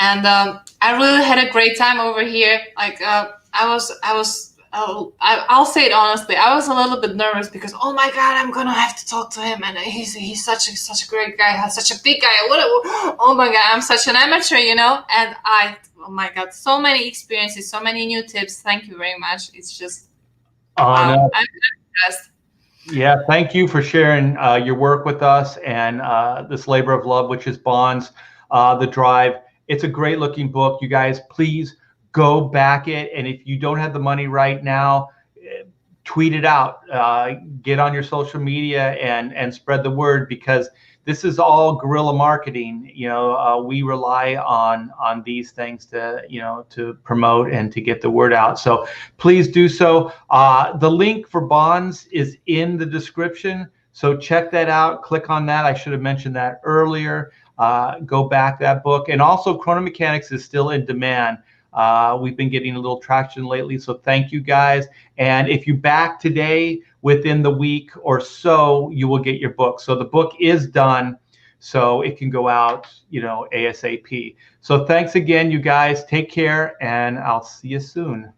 And I really had a great time over here. Like I'll say it honestly, I was a little bit nervous because, oh my God, I'm gonna have to talk to him, and he's such a great guy, such a big guy. Oh my God, I'm such an amateur, you know. And oh my God, so many experiences, so many new tips. Thank you very much. It's just wow. No. I'm impressed. Yeah, thank you for sharing your work with us and this labor of love, which is Bonds, The Drive. It's a great looking book. You guys, please go back it. And if you don't have the money right now, tweet it out, get on your social media and spread the word, because this is all guerrilla marketing. We rely on these things to, to promote and to get the word out. So please do so. The link for Bonds is in the description. So check that out. Click on that. I should have mentioned that earlier. Go back that book. And also Chrono Mechanics is still in demand. We've been getting a little traction lately, so thank you guys. And if you back today, within the week or so, you will get your book. So the book is done, so it can go out, ASAP. So thanks again, you guys. Take care, and I'll see you soon.